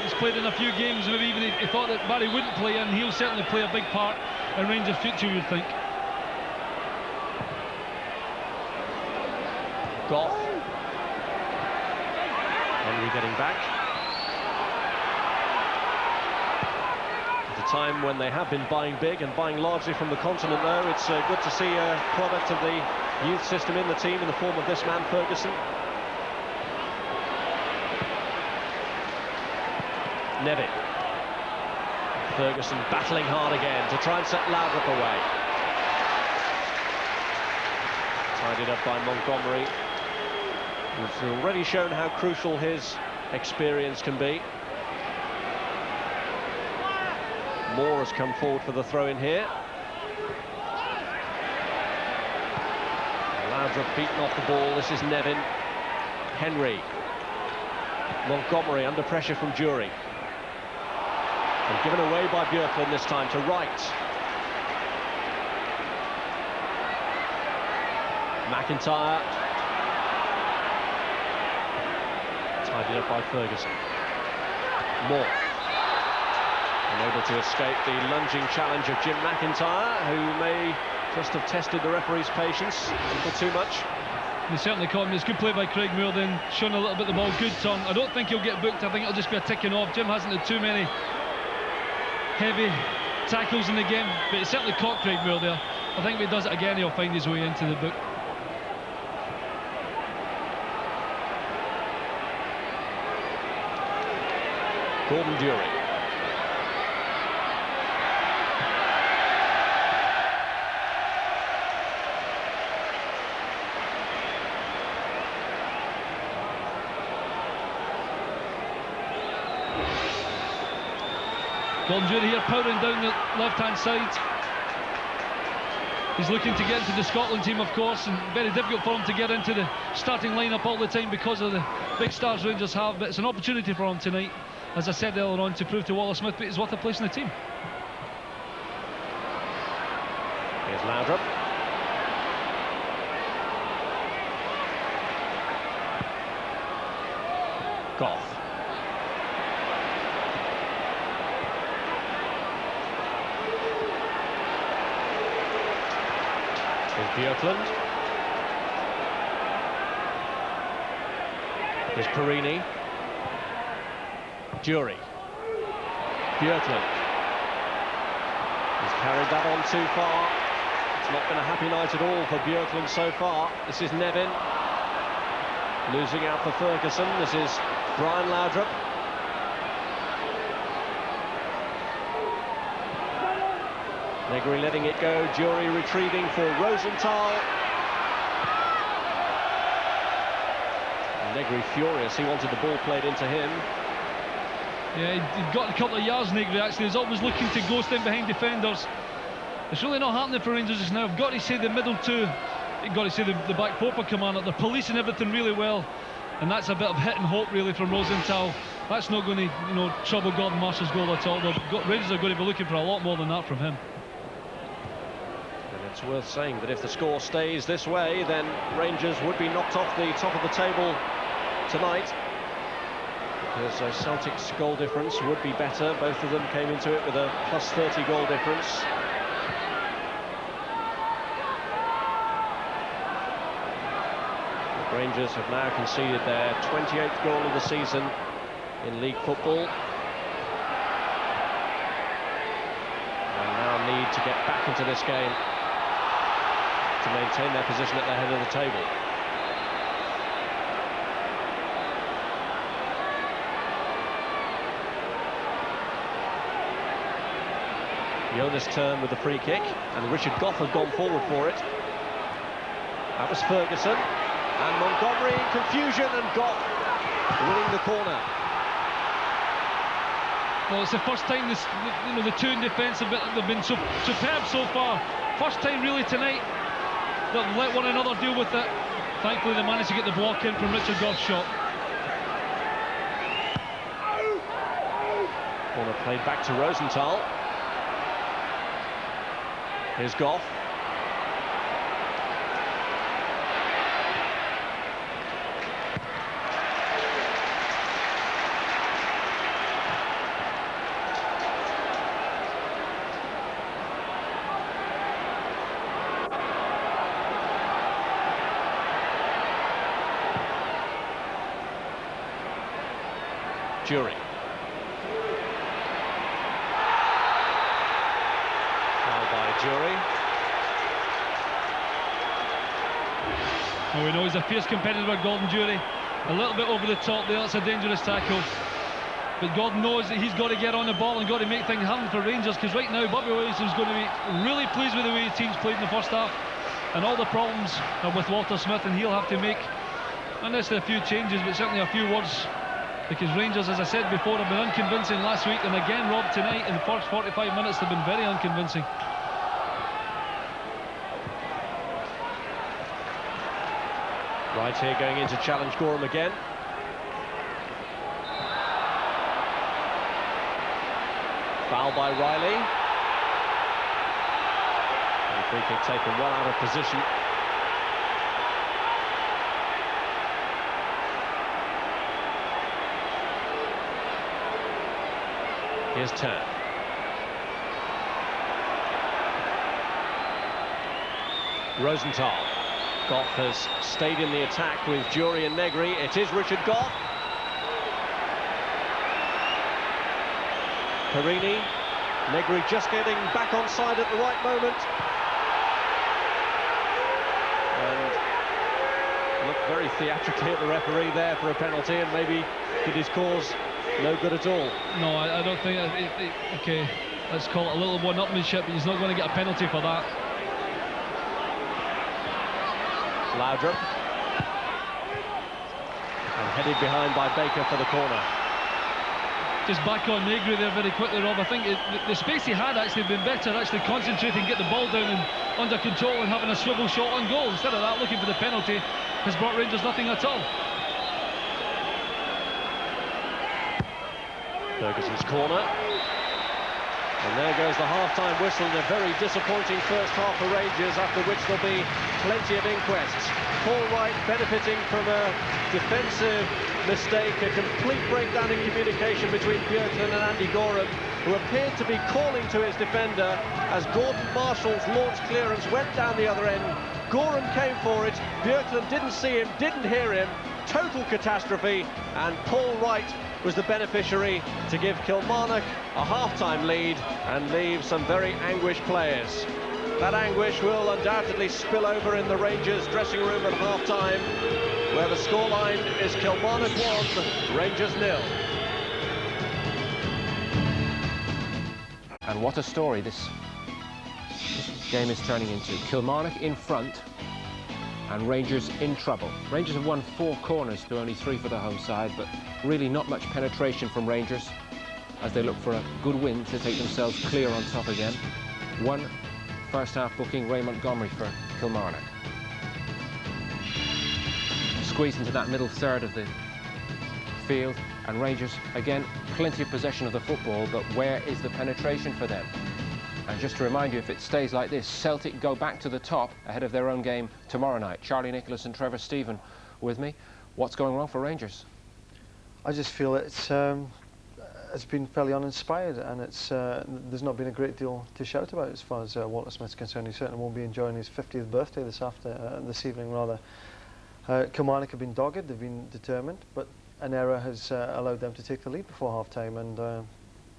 he's played in a few games, maybe even he thought that Barry wouldn't play, and he'll certainly play a big part in Rangers' future, you would think. Goff. Henry getting back. At a time when they have been buying big and buying largely from the continent, though, it's good to see a product of the youth system in the team in the form of this man, Ferguson. Nevin. Ferguson battling hard again to try and set Laudrup away. Tidied up by Montgomery, who's already shown how crucial his experience can be. Moore has come forward for the throw-in here. Laudrup beaten off the ball. This is Nevin. Henry. Montgomery under pressure from Jury. And given away by Björklund this time to Wright. McIntyre. Tidied up by Ferguson. Moore. Unable to escape the lunging challenge of Jim McIntyre, who may just have tested the referee's patience a little too much. He certainly caught him. It's good play by Craig Moore, then showing a little bit the ball. Good turn. I don't think he'll get booked. I think it'll just be a ticking off. Jim hasn't had too many heavy tackles in the game, but he certainly caught Craig Moore there. I think if he does it again, he'll find his way into the book. Gordon Dury. Gordon Dury here powering down the left-hand side. He's looking to get into the Scotland team, of course, and very difficult for him to get into the starting lineup all the time because of the big stars Rangers have, but it's an opportunity for him tonight, as I said earlier on, to prove to Wallace Smith that he's worth a place in the team. Here's Laudrup. Goff. Björklund. Here's Perini. Jury. Björklund. He's carried that on too far. It's not been a happy night at all for Björklund so far. This is Nevin. Losing out for Ferguson. This is Brian Laudrup. Negri letting it go, Jury retrieving for Rosenthal. Negri furious, he wanted the ball played into him. Yeah, he got a couple of yards, Negri, actually. He's always looking to ghost in behind defenders. It's really not happening for Rangers just now. I've got to say the middle two, you've got to say the back four for Kilmarnock. They're policing everything really well. And that's a bit of hit and hope, really, from Rosenthal. That's not going to, trouble Gordon Marshall's goal at all. Rangers are going to be looking for a lot more than that from him. It's worth saying that if the score stays this way, then Rangers would be knocked off the top of the table tonight, because Celtic's goal difference would be better. Both of them came into it with a plus 30 goal difference. The Rangers have now conceded their 28th goal of the season in league football, and now need to get back into this game to maintain their position at the head of the table. Jonas Turn with the free kick, and Richard Goff has gone forward for it. That was Ferguson, and Montgomery in confusion, and Goff winning the corner. Well, it's the first time the two in defence have been superb so far. First time really tonight they'll let one another deal with it. Thankfully they managed to get the block in from Richard Goff's shot. Corner played back to Rosenthal. Here's Goff. Jury. Foul by Jury. Well, we know he's a fierce competitor, Gordon Dury. A little bit over the top there, that's a dangerous tackle. But Gordon knows that he's got to get on the ball and got to make things happen for Rangers, because right now Bobby Williamson's going to be really pleased with the way his team's played in the first half. And all the problems are with Walter Smith, and he'll have to make, not necessarily a few changes, but certainly a few words because Rangers, as I said before, have been unconvincing last week, and again, Rob, tonight in the first 45 minutes they've been very unconvincing. Right here going in to challenge Gorham again. Foul by Riley. And free kick taken well out of position. Here's Tan. Rosenthal. Goff has stayed in the attack with Jury and Negri. It is Richard Goff. Perini. Negri just getting back on side at the right moment. And looked very theatrically at the referee there for a penalty, and maybe did his cause no good at all. No, I don't think... okay, let's call it a little one-upmanship, but he's not going to get a penalty for that. Laudrup. And headed behind by Baker for the corner. Just back on Negri there very quickly, Rob. I think the space he had actually been better, actually concentrating, get the ball down and under control and having a swivel shot on goal. Instead of that, looking for the penalty has brought Rangers nothing at all. Ferguson's corner. And there goes the half-time whistle in a very disappointing first half for Rangers, after which there'll be plenty of inquests. Paul Wright benefiting from a defensive mistake, a complete breakdown in communication between Björklund and Andy Gorham, who appeared to be calling to his defender as Gordon Marshall's launch clearance went down the other end. Gorham came for it, Björklund didn't see him, didn't hear him. Total catastrophe, and Paul Wright was the beneficiary to give Kilmarnock a half-time lead and leave some very anguished players. That anguish will undoubtedly spill over in the Rangers dressing room at half-time, where the scoreline is Kilmarnock 1, Rangers 0. And what a story this game is turning into. Kilmarnock in front and Rangers in trouble. Rangers have won 4 corners to only 3 for the home side, but really not much penetration from Rangers as they look for a good win to take themselves clear on top again. 1 first half booking, Ray Montgomery for Kilmarnock. Squeezed into that middle third of the field, and Rangers again plenty of possession of the football, but where is the penetration for them? And just to remind you, if it stays like this, Celtic go back to the top ahead of their own game tomorrow night. Charlie Nicholas and Trevor Stephen with me. What's going wrong for Rangers? I just feel it's been fairly uninspired, and there's not been a great deal to shout about as far as Walter Smith's concerned. He certainly won't be enjoying his 50th birthday this evening rather. Kilmarnock have been dogged, they've been determined, but an error has allowed them to take the lead before half-time, and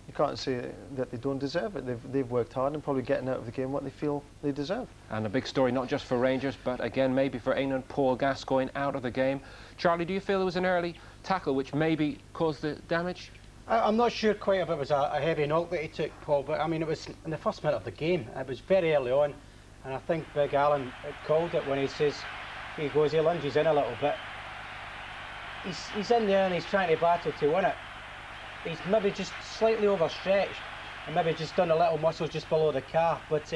you can't say that they don't deserve it. They've worked hard and probably getting out of the game what they feel they deserve. And a big story not just for Rangers, but again maybe for England, Paul Gascoigne out of the game. Charlie, do you feel there was an early tackle which maybe caused the damage? I'm not sure quite if it was a heavy knock that he took, Paul, but I mean it was in the first minute of the game. It was very early on, and I think Big Alan called it when he says, he lunges in a little bit. He's in there and he's trying to battle to win it. He's maybe just slightly overstretched and maybe just done a little muscle just below the calf, but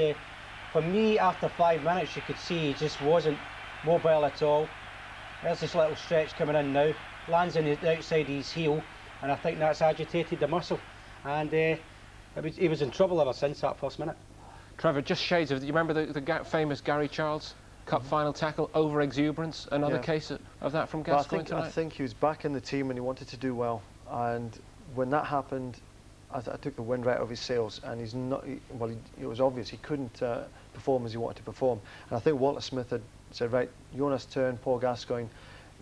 for me, after 5 minutes, you could see he just wasn't mobile at all. There's this little stretch coming in now, lands on the outside his heel, and I think that's agitated the muscle, and he was in trouble ever since that first minute. Trevor, just shades of, you remember the famous Gary Charles Cup final tackle, over exuberance, another case of that from Gascoigne tonight? I think he was back in the team and he wanted to do well, and when that happened, I took the wind right out of his sails, and he's not. It was obvious he couldn't perform as he wanted to perform. And I think Walter Smith had said, right, Jonas Turn, Paul Gascoigne,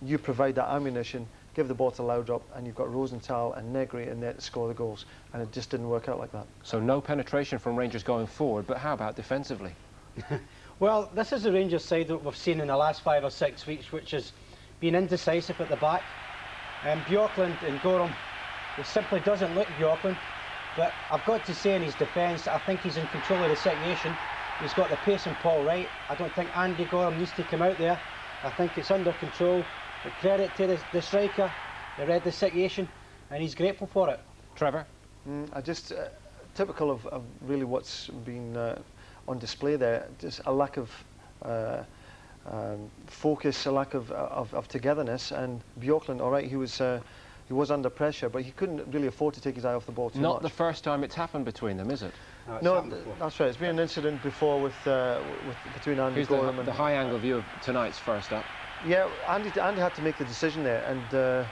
you provide that ammunition, give the ball to Laudrup, and you've got Rosenthal and Negri in there to score the goals. And it just didn't work out like that. So no penetration from Rangers going forward, but how about defensively? Well, this is the Rangers side that we've seen in the last 5 or 6 weeks, which has been indecisive at the back. Björklund and Gorham, it simply doesn't look Björklund, but I've got to say in his defence, I think he's in control of the situation. He's got the pace in Paul Wright. I don't think Andy Gorham needs to come out there. I think it's under control. But credit to the striker, they read the situation, and he's grateful for it. Trevor? I just typical of really what's been on display there. Just a lack of focus, a lack of togetherness. And Bjorklund, all right, he was under pressure, but he couldn't really afford to take his eye off the ball too much. Not the first time it's happened between them, is it? No, that's right. It's been an incident before with between Andy Here's Gorham and the high-angle view of tonight's first up. Yeah, Andy had to make the decision there, and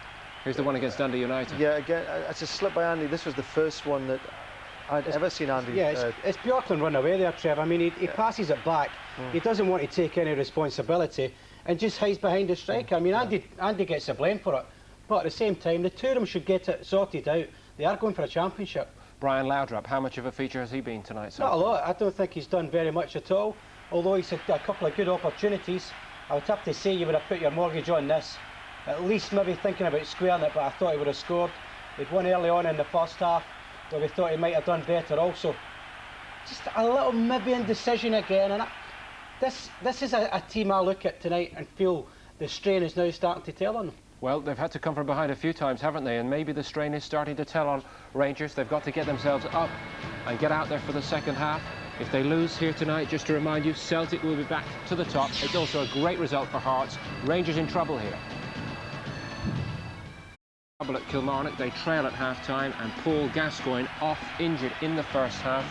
Here's the one against Dundee United. yeah, again, it's a slip by Andy. This was the first one that I'd ever seen Andy. Yeah, it's Bjorklund run away there, Trev. I mean, he passes it back. He doesn't want to take any responsibility and just hides behind the striker. I mean, Andy gets the blame for it, but at the same time, the two of them should get it sorted out. They are going for a championship. Brian Laudrup, how much of a feature has he been tonight? Not a lot. I don't think he's done very much at all. Although he's had a couple of good opportunities, I would have to say you would have put your mortgage on this. At least maybe thinking about squaring it, but I thought he would have scored. He'd won early on in the first half, where we thought he might have done better also. Just a little maybe indecision again, and this is a team I look at tonight and feel the strain is now starting to tell on them. Well, they've had to come from behind a few times, haven't they? And maybe the strain is starting to tell on Rangers. They've got to get themselves up and get out there for the second half. If they lose here tonight, just to remind you, Celtic will be back to the top. It's also a great result for Hearts. Rangers in trouble here. Trouble at Kilmarnock. They trail at half-time, and Paul Gascoigne off injured in the first half.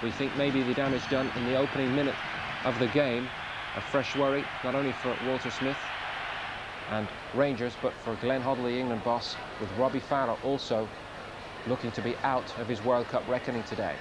We think maybe the damage done in the opening minute of the game. A fresh worry, not only for Walter Smith and Rangers, but for Glenn Hoddle, the England boss, with Robbie Farrell also looking to be out of his World Cup reckoning today.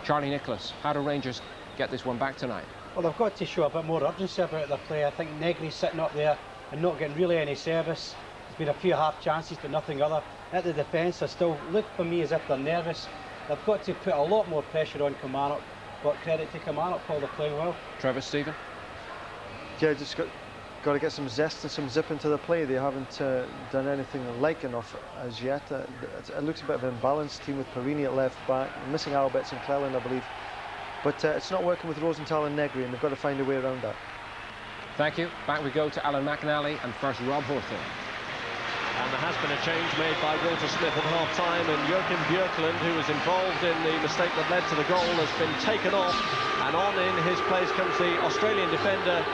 Charlie Nicholas, how do Rangers get this one back tonight? Well, they've got to show a bit more urgency about their play. I think Negri's sitting up there and not getting really any service. There's been a few half chances, but nothing other. At the defence, they still look for me as if they're nervous. They've got to put a lot more pressure on Kilmarnock, but credit to Kilmarnock, Paul, they're playing well. Trevor, Stephen? Yeah, just got to get some zest and some zip into the play. They haven't done anything like enough as yet. It looks a bit of an imbalanced team with Perini at left back, missing Alberts and Cleland, I believe. But it's not working with Rosenthal and Negri, and they've got to find a way around that. Thank you. Back we go to Alan McNally, and first Rob Hawthorne. And there has been a change made by Walter Smith at half-time, and Joachim Björklund, who was involved in the mistake that led to the goal, has been taken off, and on in his place comes the Australian defender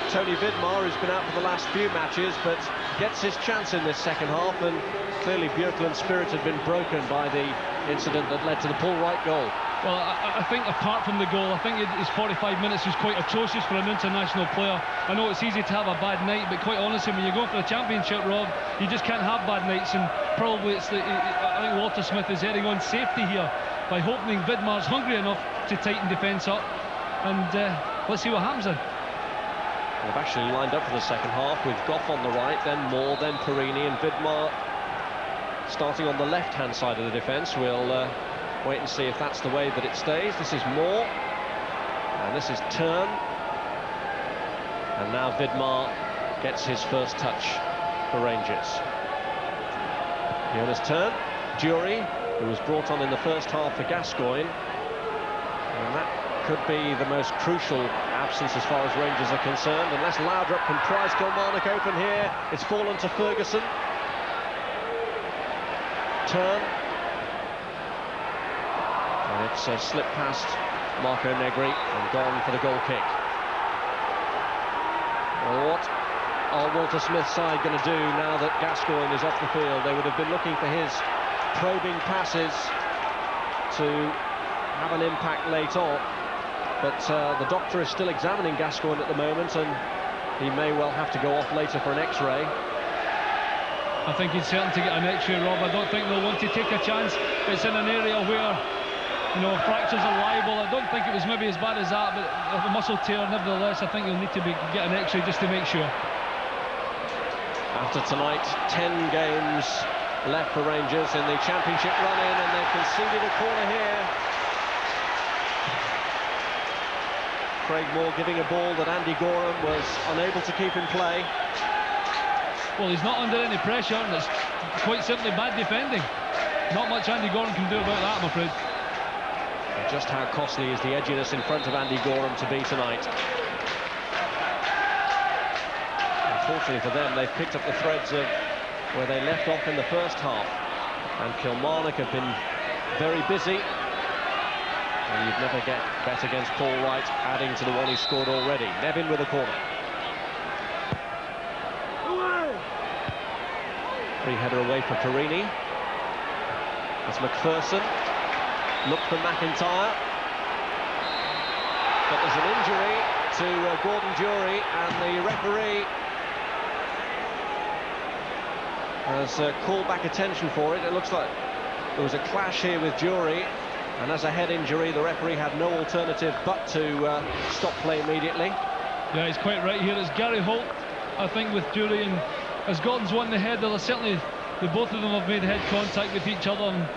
Tony Vidmar, who's been out for the last few matches, but gets his chance in this second half, and clearly Björklund's spirit had been broken by the incident that led to the Paul Wright goal. Well, I think apart from the goal, I think his 45 minutes was quite atrocious for an international player. I know it's easy to have a bad night, but quite honestly, when you go for the championship, Rob, you just can't have bad nights, and probably I think Walter Smith is heading on safety here by hoping Vidmar's hungry enough to tighten defence up, and let's see what happens then. They've actually lined up for the second half with Goff on the right, then Moore, then Perini, and Vidmar starting on the left-hand side of the defence. We'll wait and see if that's the way that it stays. This is Moore, and this is Turn, and now Vidmar gets his first touch for Rangers. Jonas Turn, Jury, who was brought on in the first half for Gascoigne, and that could be the most crucial absence as far as Rangers are concerned. Unless Laudrup can prise Kilmarnock open here, it's fallen to Ferguson. Turn. And it's slipped past Marco Negri and gone for the goal kick. Well, what are Walter Smith's side going to do now that Gascoigne is off the field? They would have been looking for his probing passes to have an impact late on. But the doctor is still examining Gascoigne at the moment, and he may well have to go off later for an X-ray. I think he's certain to get an X-ray, Rob. I don't think they'll want to take a chance. It's in an area where, you know, fractures are liable. I don't think it was maybe as bad as that, but a muscle tear, nevertheless, I think he'll need to get an X-ray just to make sure. After tonight, 10 games left for Rangers in the championship run-in, and they've conceded a corner here. Craig Moore giving a ball that Andy Gorham was unable to keep in play. Well, he's not under any pressure, and it's quite simply bad defending. Not much Andy Gorham can do about that, I'm afraid. And just how costly is the edginess in front of Andy Gorham to be tonight? Unfortunately for them, they've picked up the threads of where they left off in the first half. And Kilmarnock have been very busy. And you'd never get bet against Paul Wright, adding to the one he scored already. Nevin with a corner. Free header away for Perini. That's McPherson. Look for McIntyre. But there's an injury to Gordon Jury, and the referee has called back attention for it. It looks like there was a clash here with Jury, and as a head injury, the referee had no alternative but to stop play immediately. Yeah, he's quite right here. It's Gary Holt, I think, with Jury, and as Gordon's won the header, certainly the both of them have made head contact with each other, and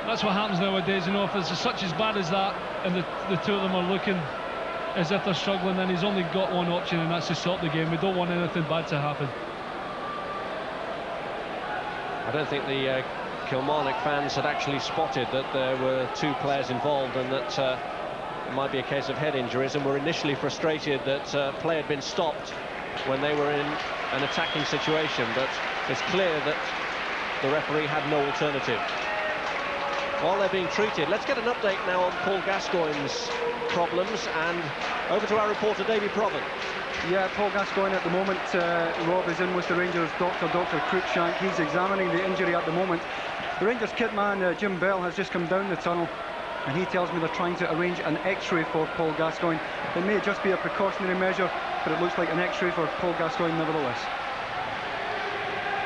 that's what happens nowadays. You know, if it's such as bad as that, and the two of them are looking as if they're struggling, then he's only got one option, and that's to stop the game. We don't want anything bad to happen. I don't think the Kilmarnock fans had actually spotted that there were two players involved, and that it might be a case of head injuries, and were initially frustrated that play had been stopped when they were in an attacking situation. But it's clear that the referee had no alternative. While they're being treated, let's get an update now on Paul Gascoigne's problems, and over to our reporter Davy Provan. Yeah, Paul Gascoigne at the moment, Rob, is in with the Rangers doctor, Dr. Cruikshank. He's examining the injury at the moment. The Rangers kit man, Jim Bell, has just come down the tunnel, and he tells me they're trying to arrange an X-ray for Paul Gascoigne. It may just be a precautionary measure, but it looks like an X-ray for Paul Gascoigne nevertheless.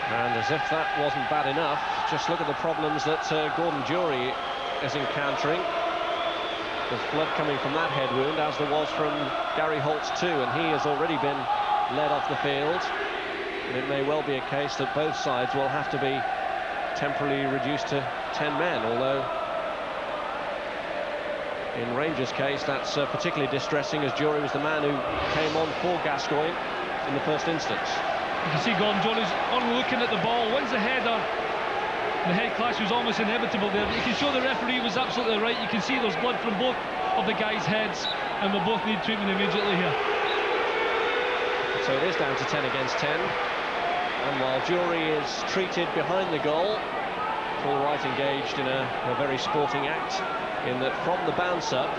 And as if that wasn't bad enough, just look at the problems that Gordon Jury is encountering. There's blood coming from that head wound, as there was from Gary Holt's too, and he has already been led off the field. And it may well be a case that both sides will have to be temporarily reduced to 10 men, although in Rangers' case that's particularly distressing, as Jury was the man who came on for Gascoigne in the first instance. You can see Gordon Jury's on looking at the ball, wins the header. The head clash was almost inevitable there, but you can show the referee was absolutely right. You can see there's blood from both of the guys' heads, and they both need treatment immediately here. So it is down to 10 against 10, and while Jury is treated behind the goal, Paul Wright engaged in a very sporting act, in that from the bounce up,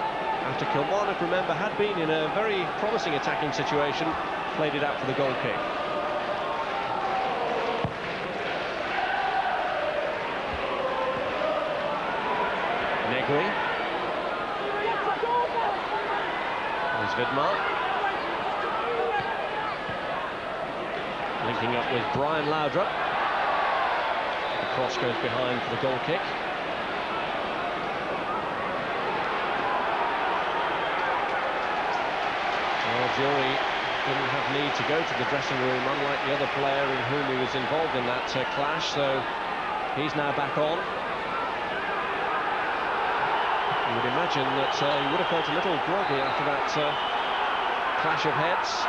after Kilmarnock, remember, had been in a very promising attacking situation, played it out for the goal kick. Negri. There's Vidmar. Linking up with Brian Laudrup. The cross goes behind for the goal kick. Well, Jury didn't have need to go to the dressing room, unlike the other player in whom he was involved in that clash, so he's now back on. You would imagine that he would have felt a little groggy after that clash of heads.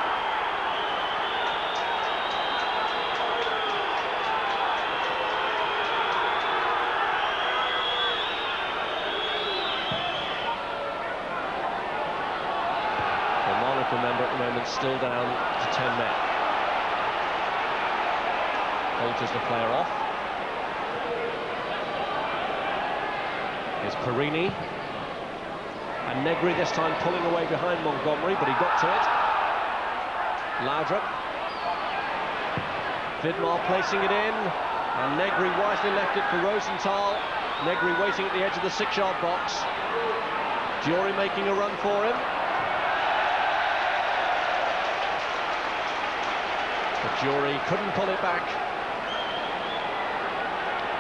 Kilmarnock, remember, at the moment still down to 10 men. Holt is the player off. Here's Perini. And Negri this time pulling away behind Montgomery, but he got to it. Laudrup. Vidmar placing it in, and Negri wisely left it for Rosenthal. Negri waiting at the edge of the 6-yard box. Jury making a run for him. But Jury couldn't pull it back.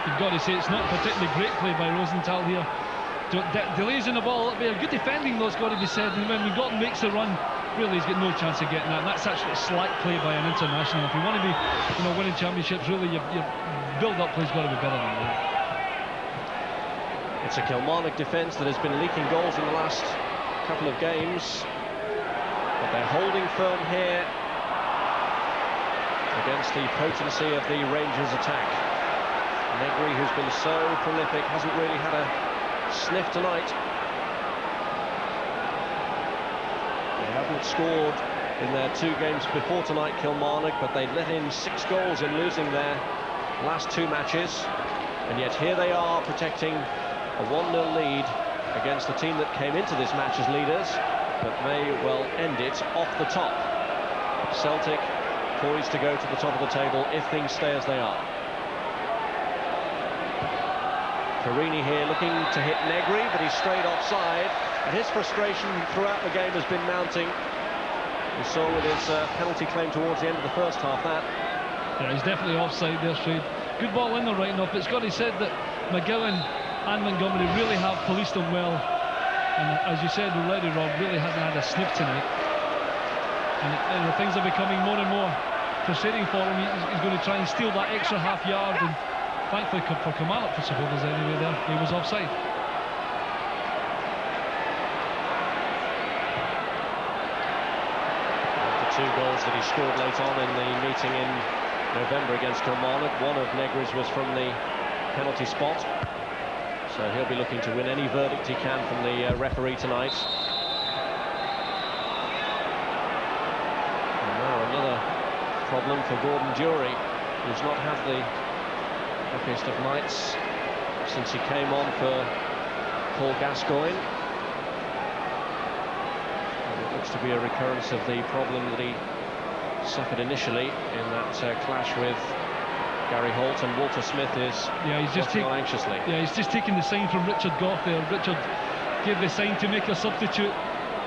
You've got to say it's not particularly great play by Rosenthal here. Delays in the ball, it'll be a good defending though, it's got to be said, and when Gordon makes a run, really he's got no chance of getting that, and that's actually a slack play by an international. If you want to be, winning championships, really your build-up play's got to be better than that. It's a Kilmarnock defence that has been leaking goals in the last couple of games, but they're holding firm here against the potency of the Rangers' attack. Negri, who's been so prolific, hasn't really had a sniff tonight. They haven't scored in their 2 games before tonight, Kilmarnock, but they let in 6 goals in losing their last 2 matches, and yet here they are protecting a 1-0 lead against the team that came into this match as leaders, but may well end it off the top. Celtic poised to go to the top of the table if things stay as they are. Perini here looking to hit Negri, but he's straight offside, and his frustration throughout the game has been mounting. We saw with his penalty claim towards the end of the first half that. Yeah, he's definitely offside there, Shane. Good ball in there right enough. It's got to be said that McGowan and Montgomery really have policed him well. And as you said already, Rob, really hasn't had a sniff tonight. And things are becoming more and more frustrating for him. He's going to try and steal that extra half yard. And thankfully for Kilmarnock supporters anyway there, he was offside. The 2 goals that he scored late on in the meeting in November against Kilmarnock, one of Negri's was from the penalty spot. So he'll be looking to win any verdict he can from the referee tonight. And now another problem for Gordon Durie, who's not had the happiest of nights since he came on for Paul Gascoigne. And it looks to be a recurrence of the problem that he suffered initially in that clash with Gary Holt, and Walter Smith is he's just watching on anxiously. Yeah, he's just taking the sign from Richard Goff there. Richard gave the sign to make a substitute,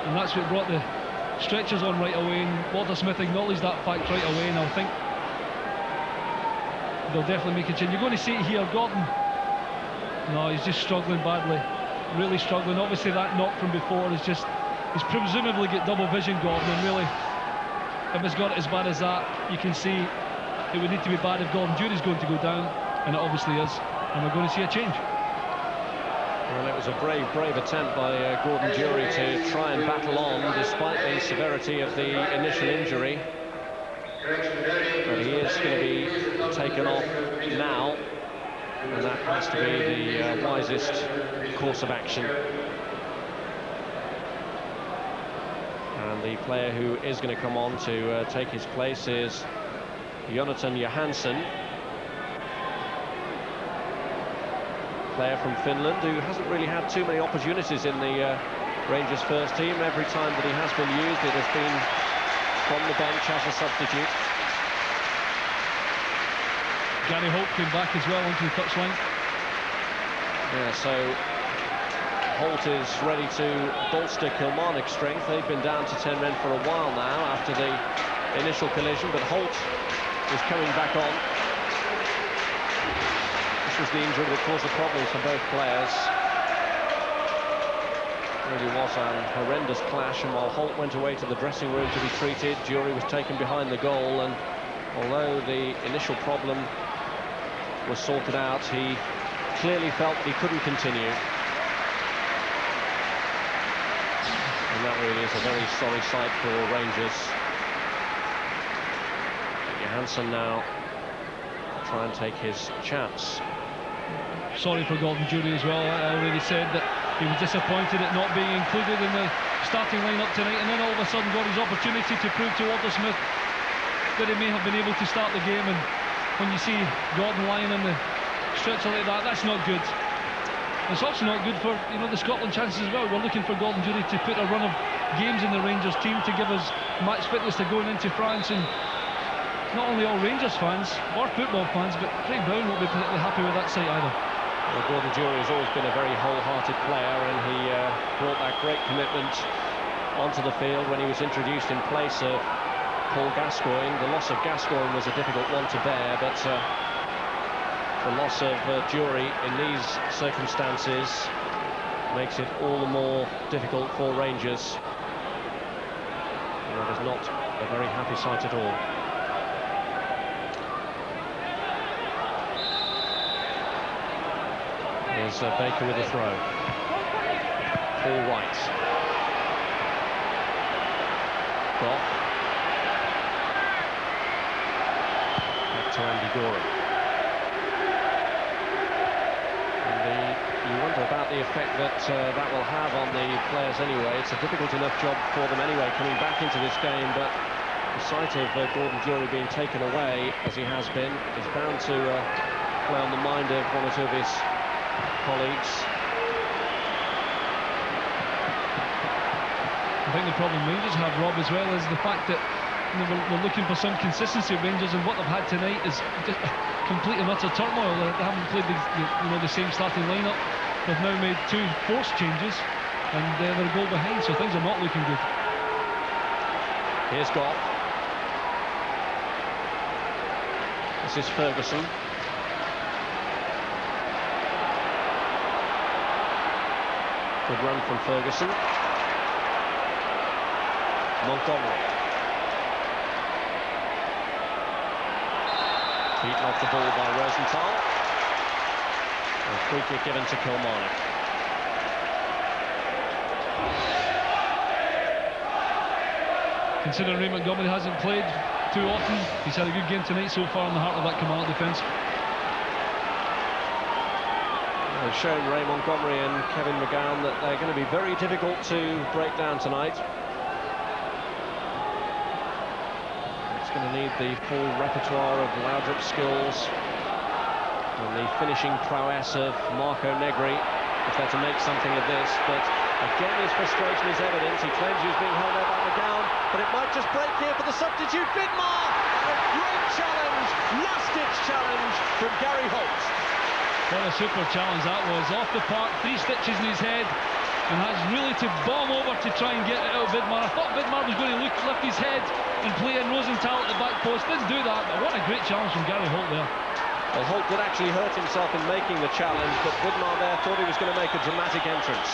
and that's what brought the stretchers on right away, and Walter Smith acknowledged that fact right away, and I think they'll definitely make a change. You're going to see it here, Gordon. No, he's just struggling badly, really struggling. Obviously that knock from before is just, he's presumably got double vision, Gordon, and really, if it's got it as bad as that, you can see it would need to be bad if Gordon Durie's going to go down, and it obviously is, and we're going to see a change. Well, it was a brave attempt by Gordon Durie to try and battle on despite the severity of the initial injury. But he is going to be taken off now, and that has to be the wisest course of action. And the player who is going to come on to take his place is Jonathan Johansson, player from Finland, who hasn't really had too many opportunities in the Rangers first team. Every time that he has been used, it has been from the bench as a substitute. Gary Holt came back as well onto the touchline. Yeah, so Holt is ready to bolster Kilmarnock's strength. They've been down to 10 men for a while now after the initial collision, but Holt is coming back on. This was the injury that caused the problems for both players. It really was an horrendous clash, and while Holt went away to the dressing room to be treated, Durie was taken behind the goal, and although the initial problem was sorted out, he clearly felt that he couldn't continue. And that really is a very sorry sight for Rangers. Johansson now try and take his chance. Sorry for Gordon Durie as well. I already said that he was disappointed at not being included in the starting lineup tonight, and then all of a sudden got his opportunity to prove to Walter Smith that he may have been able to start the game, and when you see Gordon lying on the stretcher like that, that's not good. It's also not good for, you know, the Scotland chances as well. We're looking for Gordon Durie to put a run of games in the Rangers team to give us match fitness to going into France, and not only all Rangers fans or football fans, but Craig Brown won't be particularly happy with that sight either. Well, Gordon Durie has always been a very wholehearted player, and he brought that great commitment onto the field when he was introduced in place of Paul Gascoigne. The loss of Gascoigne was a difficult one to bear, but the loss of Durie in these circumstances makes it all the more difficult for Rangers. And it is not a very happy sight at all. Here's Baker with a throw. Paul White. Goff. Back to Andy Goring. And you wonder about the effect that that will have on the players anyway. It's a difficult enough job for them anyway coming back into this game, but the sight of Gordon Durie being taken away as he has been is bound to play on the mind of one or two of his colleagues. I think the problem Rangers have, Rob, as well, is the fact that we're looking for some consistency. Rangers, and what they've had tonight is just complete and utter turmoil. They haven't played the same starting lineup. They've now made 2 forced changes, and they're a goal behind, so things are not looking good. Here's Goff. This is Ferguson. Good run from Ferguson. Montgomery. Beaten off the ball by Rosenthal. A free kick given to Kilmarnock. Considering Ray Montgomery hasn't played too often, he's had a good game tonight so far in the heart of that Kilmarnock defence. They've shown Ray Montgomery and Kevin McGowan that they're going to be very difficult to break down tonight. It's going to need the full repertoire of Laudrup skills and the finishing prowess of Marco Negri if they're to make something of this. But again, his frustration is evident. He claims he was being held there by McGowan, but it might just break here for the substitute. Vidmar! A great challenge, last-ditch challenge from Gary Holt. What a super challenge that was. Off the park, 3 stitches in his head, and has really to bomb over to try and get it out of Vidmar. I thought Vidmar was going to lift his head and play in Rosenthal at the back post. Didn't do that, but what a great challenge from Gary Holt there. Well, Holt did actually hurt himself in making the challenge, but Vidmar there thought he was going to make a dramatic entrance.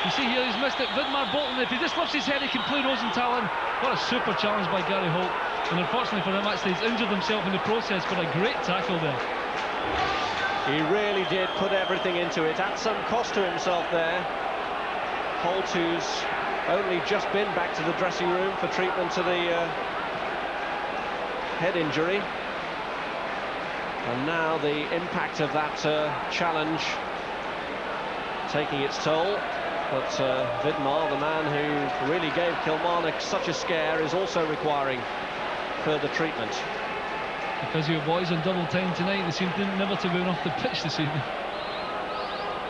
You see here, he's missed it. Vidmar Bolton, if he just lifts his head, he can play Rosenthal in. What a super challenge by Gary Holt. And unfortunately for him, actually, he's injured himself in the process, but a great tackle there. He really did put everything into it, at some cost to himself there. Holt, who's only just been back to the dressing room for treatment to the head injury. And now the impact of that challenge taking its toll. But Vidmar, the man who really gave Kilmarnock such a scare, is also requiring further treatment. Because your boys on double time tonight, they seem never to be off the pitch this evening.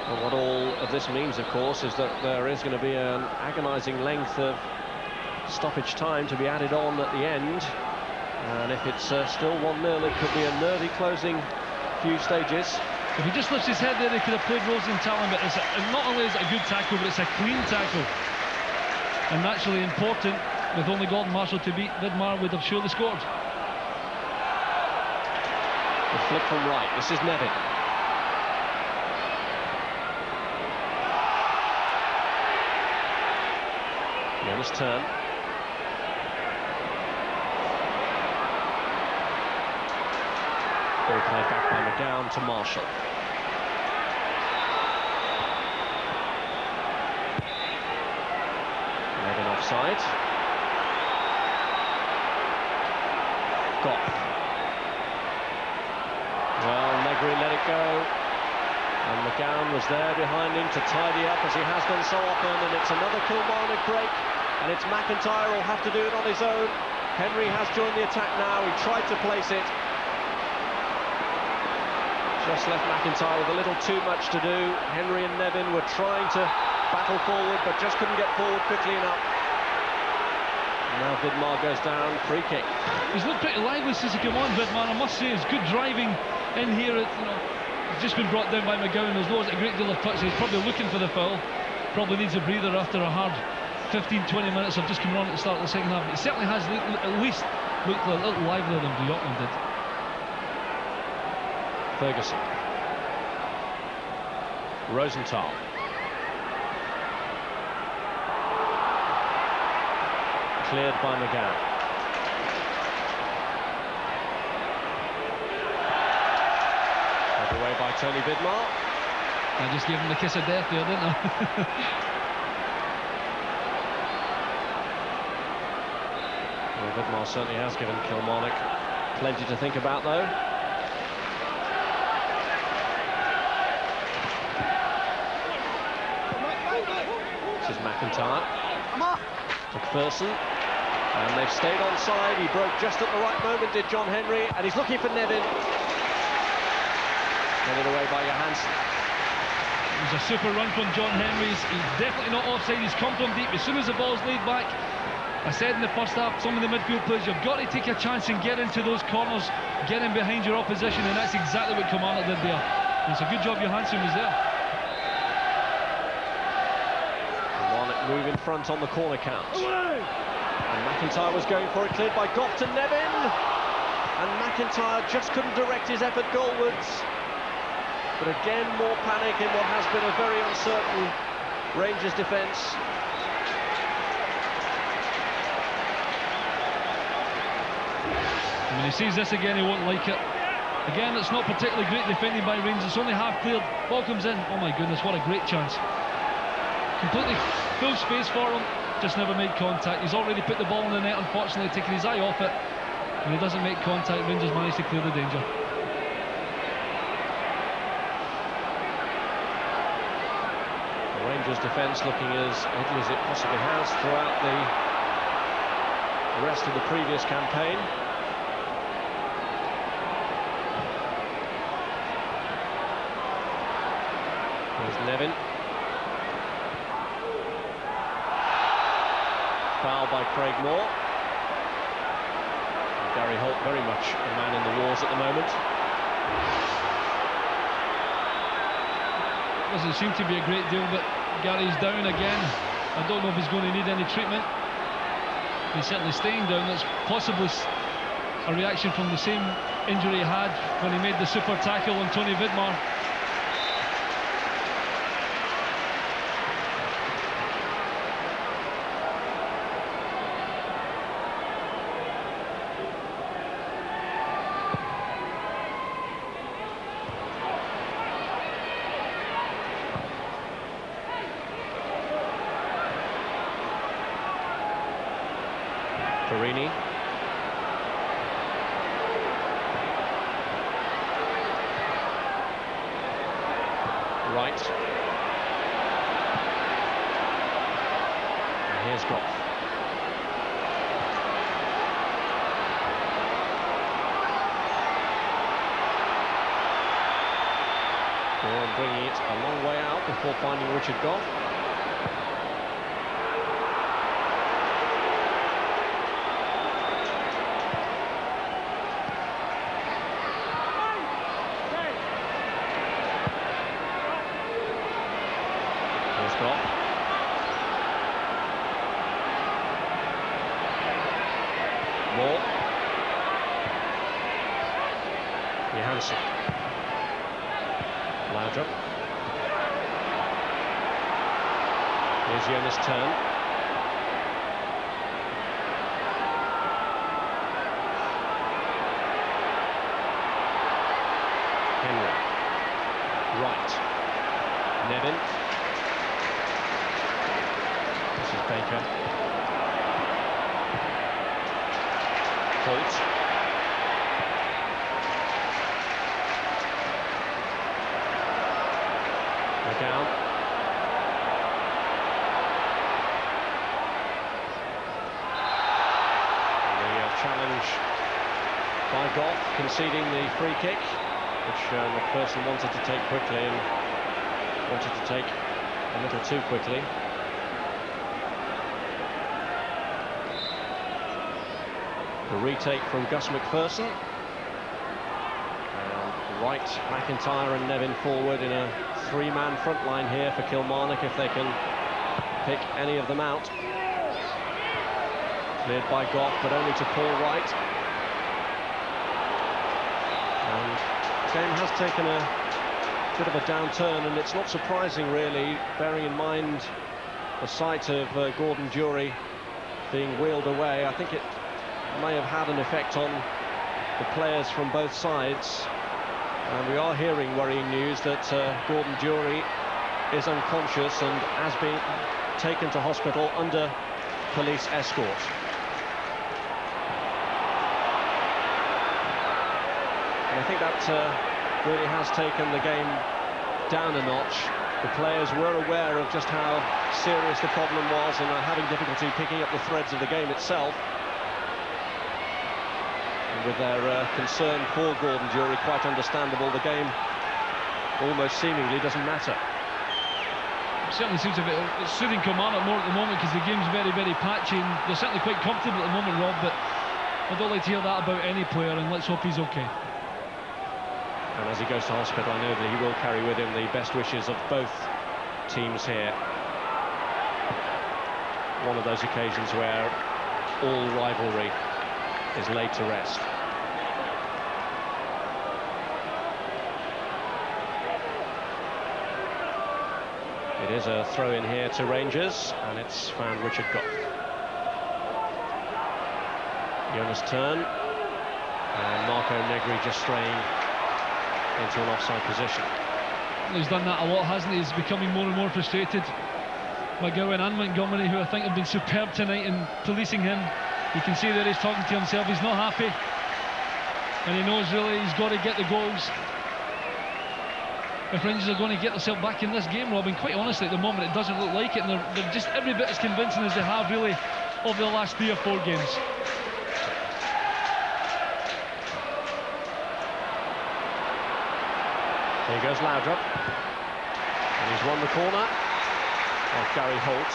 Well, what all of this means, of course, is that there is going to be an agonising length of stoppage time to be added on at the end. And if it's still 1-0, it could be a nervy closing few stages. If he just lifts his head there, they could have played Rosenthal, but not only is it a good tackle, but it's a clean tackle. And naturally important, with only Gordon Marshall to beat, Vidmar would have surely scored. The flick from right, this is Nevin. Miller's turn. Ball played back by McGowan to Marshall. Nevin offside. Goff. Well, Negri let it go, and McGowan was there behind him to tidy up, as he has done so often, and it's another Kilmarnock break, and it's McIntyre who'll have to do it on his own. Henry has joined the attack now. He tried to place it. Just left McIntyre with a little too much to do. Henry and Nevin were trying to battle forward, but just couldn't get forward quickly enough. Now Vidmar goes down, free kick. He's looked pretty lively since he came on, Vidmar. I must say, it's good driving in here. He's just been brought down by McGowan. There's not a great deal of touch. He's probably looking for the foul. Probably needs a breather after a hard 15-20 minutes of just coming on at the start of the second half. He certainly has at least looked a little livelier than Bjorkman did. Ferguson. Rosenthal. Cleared by McGowan. Led away by Tony Vidmar. I just gave him the kiss of death there, didn't I? Well, Vidmar certainly has given Kilmarnock plenty to think about, though. This is McIntyre. McPherson. And they've stayed onside. He broke just at the right moment, did John Henry, and he's looking for Nevin. Headed away by Johansson. It was a super run from John Henry. He's definitely not offside. He's come from deep. As soon as the ball's laid back, I said in the first half, some of the midfield players, you've got to take a chance and get into those corners, get in behind your opposition, and that's exactly what Kilmarnock did there. And it's a good job Johansson was there. Kilmarnock move in front on the corner count. And McIntyre was going for it, cleared by Goff to Nevin. And McIntyre just couldn't direct his effort goalwards. But again, more panic in what has been a very uncertain Rangers defence. When he sees this again, he won't like it. Again, it's not particularly great defending by Rangers. It's only half cleared. Ball comes in. Oh my goodness, what a great chance. Completely full space for him. Just never made contact. He's already put the ball in the net, unfortunately, taking his eye off it. When he doesn't make contact, Rangers manage to clear the danger. The Rangers defence looking as ugly as it possibly has throughout the rest of the previous campaign. There's Nevin. Foul by Craig Moore. And Gary Holt very much a man in the wars at the moment. Doesn't seem to be a great deal, but Gary's down again. I don't know if he's going to need any treatment. He's certainly staying down. That's possibly a reaction from the same injury he had when he made the super tackle on Tony Vidmar. Carini. Right. And here's Goff. Gorham bringing it a long way out before finding Richard Goff. Moore. Johansson. Laudrup. Here's Jonas turn. Henry. Right. Nevin. This is Baker. Holt. McGowan. The challenge by Goff, conceding the free kick, which McPherson wanted to take quickly and wanted to take a little too quickly. The retake from Gus McPherson. Wright, McIntyre and Nevin forward in a three-man front line here for Kilmarnock if they can pick any of them out. Cleared by Goff, but only to Paul Wright. And the game has taken a bit of a downturn, and it's not surprising really, bearing in mind the sight of Gordon Durie being wheeled away. I think it may have had an effect on the players from both sides, and we are hearing worrying news that Gordon Durie is unconscious and has been taken to hospital under police escort. And I think that really has taken the game down a notch. The players were aware of just how serious the problem was and are having difficulty picking up the threads of the game itself. With their concern for Gordon Durie, quite understandable. The game almost seemingly doesn't matter. It certainly seems a bit suiting Kilmarnock more at the moment, because the game's very, very patchy, and they're certainly quite comfortable at the moment, Rob, but I don't like to hear that about any player, and let's hope he's okay. And as he goes to hospital, I know that he will carry with him the best wishes of both teams here. One of those occasions where all rivalry is laid to rest. It is a throw in here to Rangers, and it's found Richard Goff. Jonas turn, and Marco Negri just straying into an offside position. He's done that a lot, hasn't he? He's becoming more and more frustrated. McGowan and Montgomery, who I think have been superb tonight in policing him. You can see that he's talking to himself, he's not happy. And he knows really he's got to get the goals if Rangers are going to get themselves back in this game, Robin. Quite honestly, at the moment it doesn't look like it, and they're just every bit as convincing as they have really over the last 3 or 4 games. Here goes Laudrup, and he's won the corner of Gary Holt.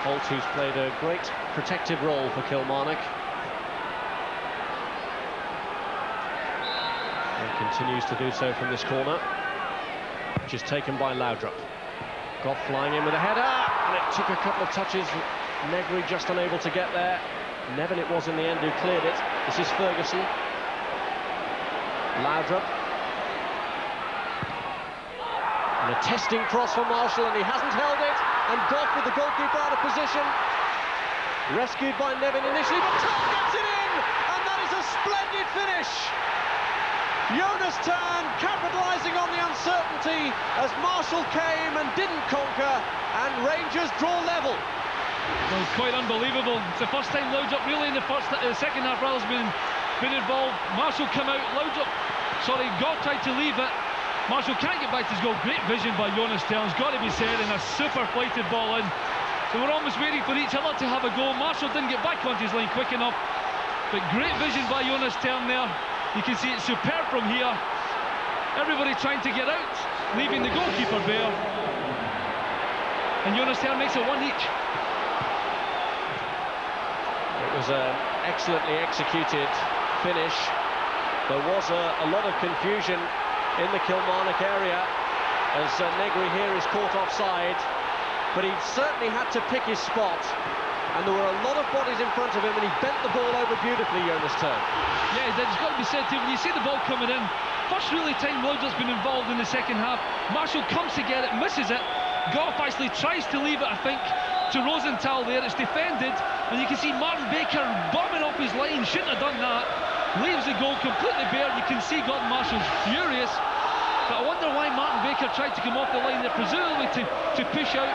Holt, who's played a great protective role for Kilmarnock, and continues to do so from this corner, which is taken by Laudrup. Goff flying in with a header, and it took a couple of touches. Negri just unable to get there. Nevin it was in the end who cleared it. This is Ferguson. Laudrup. And a testing cross for Marshall, and he hasn't held it. And Goff with the goalkeeper out of position. Rescued by Nevin initially, but Tarr gets it in! And that is a splendid finish! Jonas Tarr capitalising on the uncertainty as Marshall came and didn't conquer, and Rangers draw level. Well, quite unbelievable. It's the first time Laudrup really in the second half rather has been involved. Marshall come out, Goff tried to leave it. Marshall can't get back to his goal. Great vision by Jonas Tarr, got to be said, and a super flighted ball in. So we're almost waiting for each other to have a go. Marshall didn't get back onto his line quick enough, but great vision by Jonas Tarr there. You can see it's superb from here. Everybody trying to get out, leaving the goalkeeper bare. And Jonas Tarr makes it 1 each. It was an excellently executed finish. There was a lot of confusion in the Kilmarnock area as Negri here is caught offside, but he certainly had to pick his spot, and there were a lot of bodies in front of him, and he bent the ball over beautifully, Jonas Tarr. Yeah, it's got to be said too, when you see the ball coming in, first really time Laudrup's been involved in the second half. Marshall comes to get it, misses it. Goff actually tries to leave it, I think, to Rosenthal there. It's defended, and you can see Martin Baker bombing off his line. Shouldn't have done that. Leaves the goal completely bare. You can see Gordon Marshall's furious, but I wonder why Martin Baker tried to come off the line there, presumably to push out,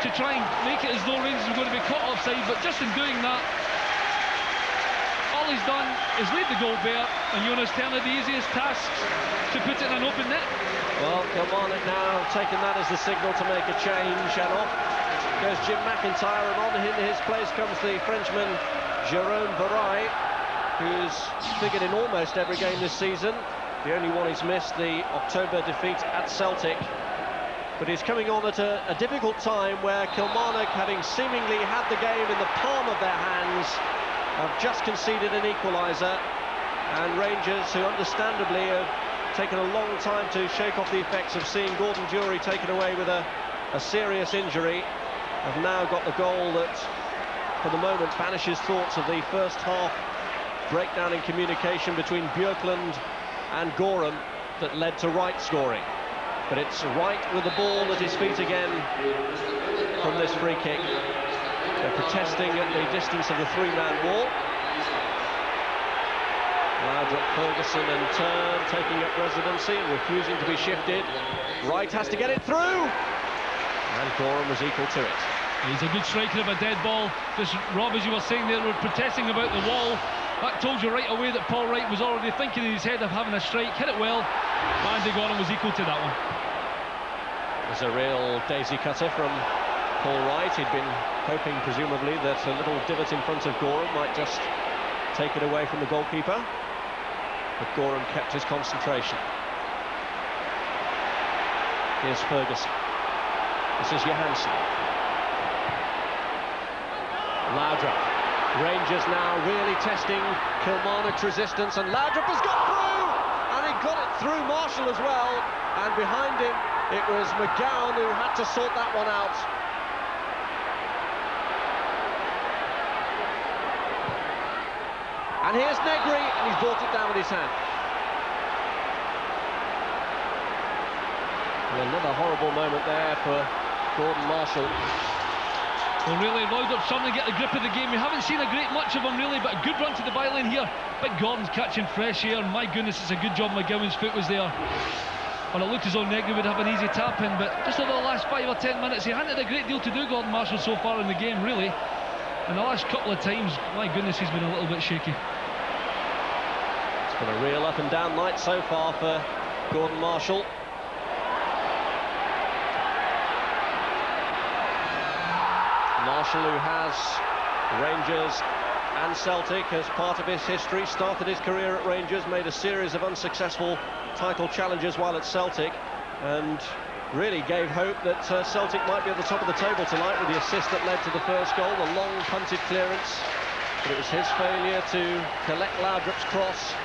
to try and make it as though Rangers were going to be caught offside. But just in doing that, all he's done is leave the goal bare, and Jonas Tarr had the easiest task to put it in an open net. Well, Kilmarnock now taking that as the signal to make a change, and off goes Jim McIntyre, and on in his place comes the Frenchman Jérôme Varay, who's figured in almost every game this season. The only one he's missed, the October defeat at Celtic. But he's coming on at a difficult time where Kilmarnock, having seemingly had the game in the palm of their hands, have just conceded an equaliser, and Rangers, who understandably have taken a long time to shake off the effects of seeing Gordon Durie taken away with a serious injury, have now got the goal that, for the moment, banishes thoughts of the first half breakdown in communication between Björklund and Gorham that led to Wright scoring. But it's Wright with the ball at his feet again from this free kick. They're protesting at the distance of the three-man wall. Laudrup, Ferguson and Turn taking up residency and refusing to be shifted. Wright has to get it through, and Gorham was equal to it. He's a good striker of a dead ball. Just, Rob, as you were saying there, we're protesting about the wall. That told you right away that Paul Wright was already thinking in his head of having a strike. Hit it well. Andy Gorham was equal to that one. There's a real daisy cutter from Paul Wright. He'd been hoping, presumably, that a little divot in front of Gorham might just take it away from the goalkeeper. But Gorham kept his concentration. Here's Ferguson. This is Johansson. Laudrup. Rangers now really testing Kilmarnock's resistance, and Laudrup has got through! And he got it through Marshall as well, and behind him it was McGowan who had to sort that one out. And here's Negri, and he's brought it down with his hand. And another horrible moment there for Gordon Marshall. Well, really, Laudrup starting to get the grip of the game. We haven't seen a great much of him, really, but a good run to the byline here. But Gordon's catching fresh air. My goodness, it's a good job McGowan's foot was there. Well, it looked as though Negri would have an easy tap in, but just over the last 5 or 10 minutes, he hadn't had a great deal to do, Gordon Marshall, so far in the game, really. And the last couple of times, my goodness, he's been a little bit shaky. It's been a real up and down night so far for Gordon Marshall. Marshall, who has Rangers and Celtic as part of his history, started his career at Rangers, made a series of unsuccessful title challenges while at Celtic, and really gave hope that Celtic might be at the top of the table tonight with the assist that led to the first goal, the long punted clearance. But it was his failure to collect Laudrup's cross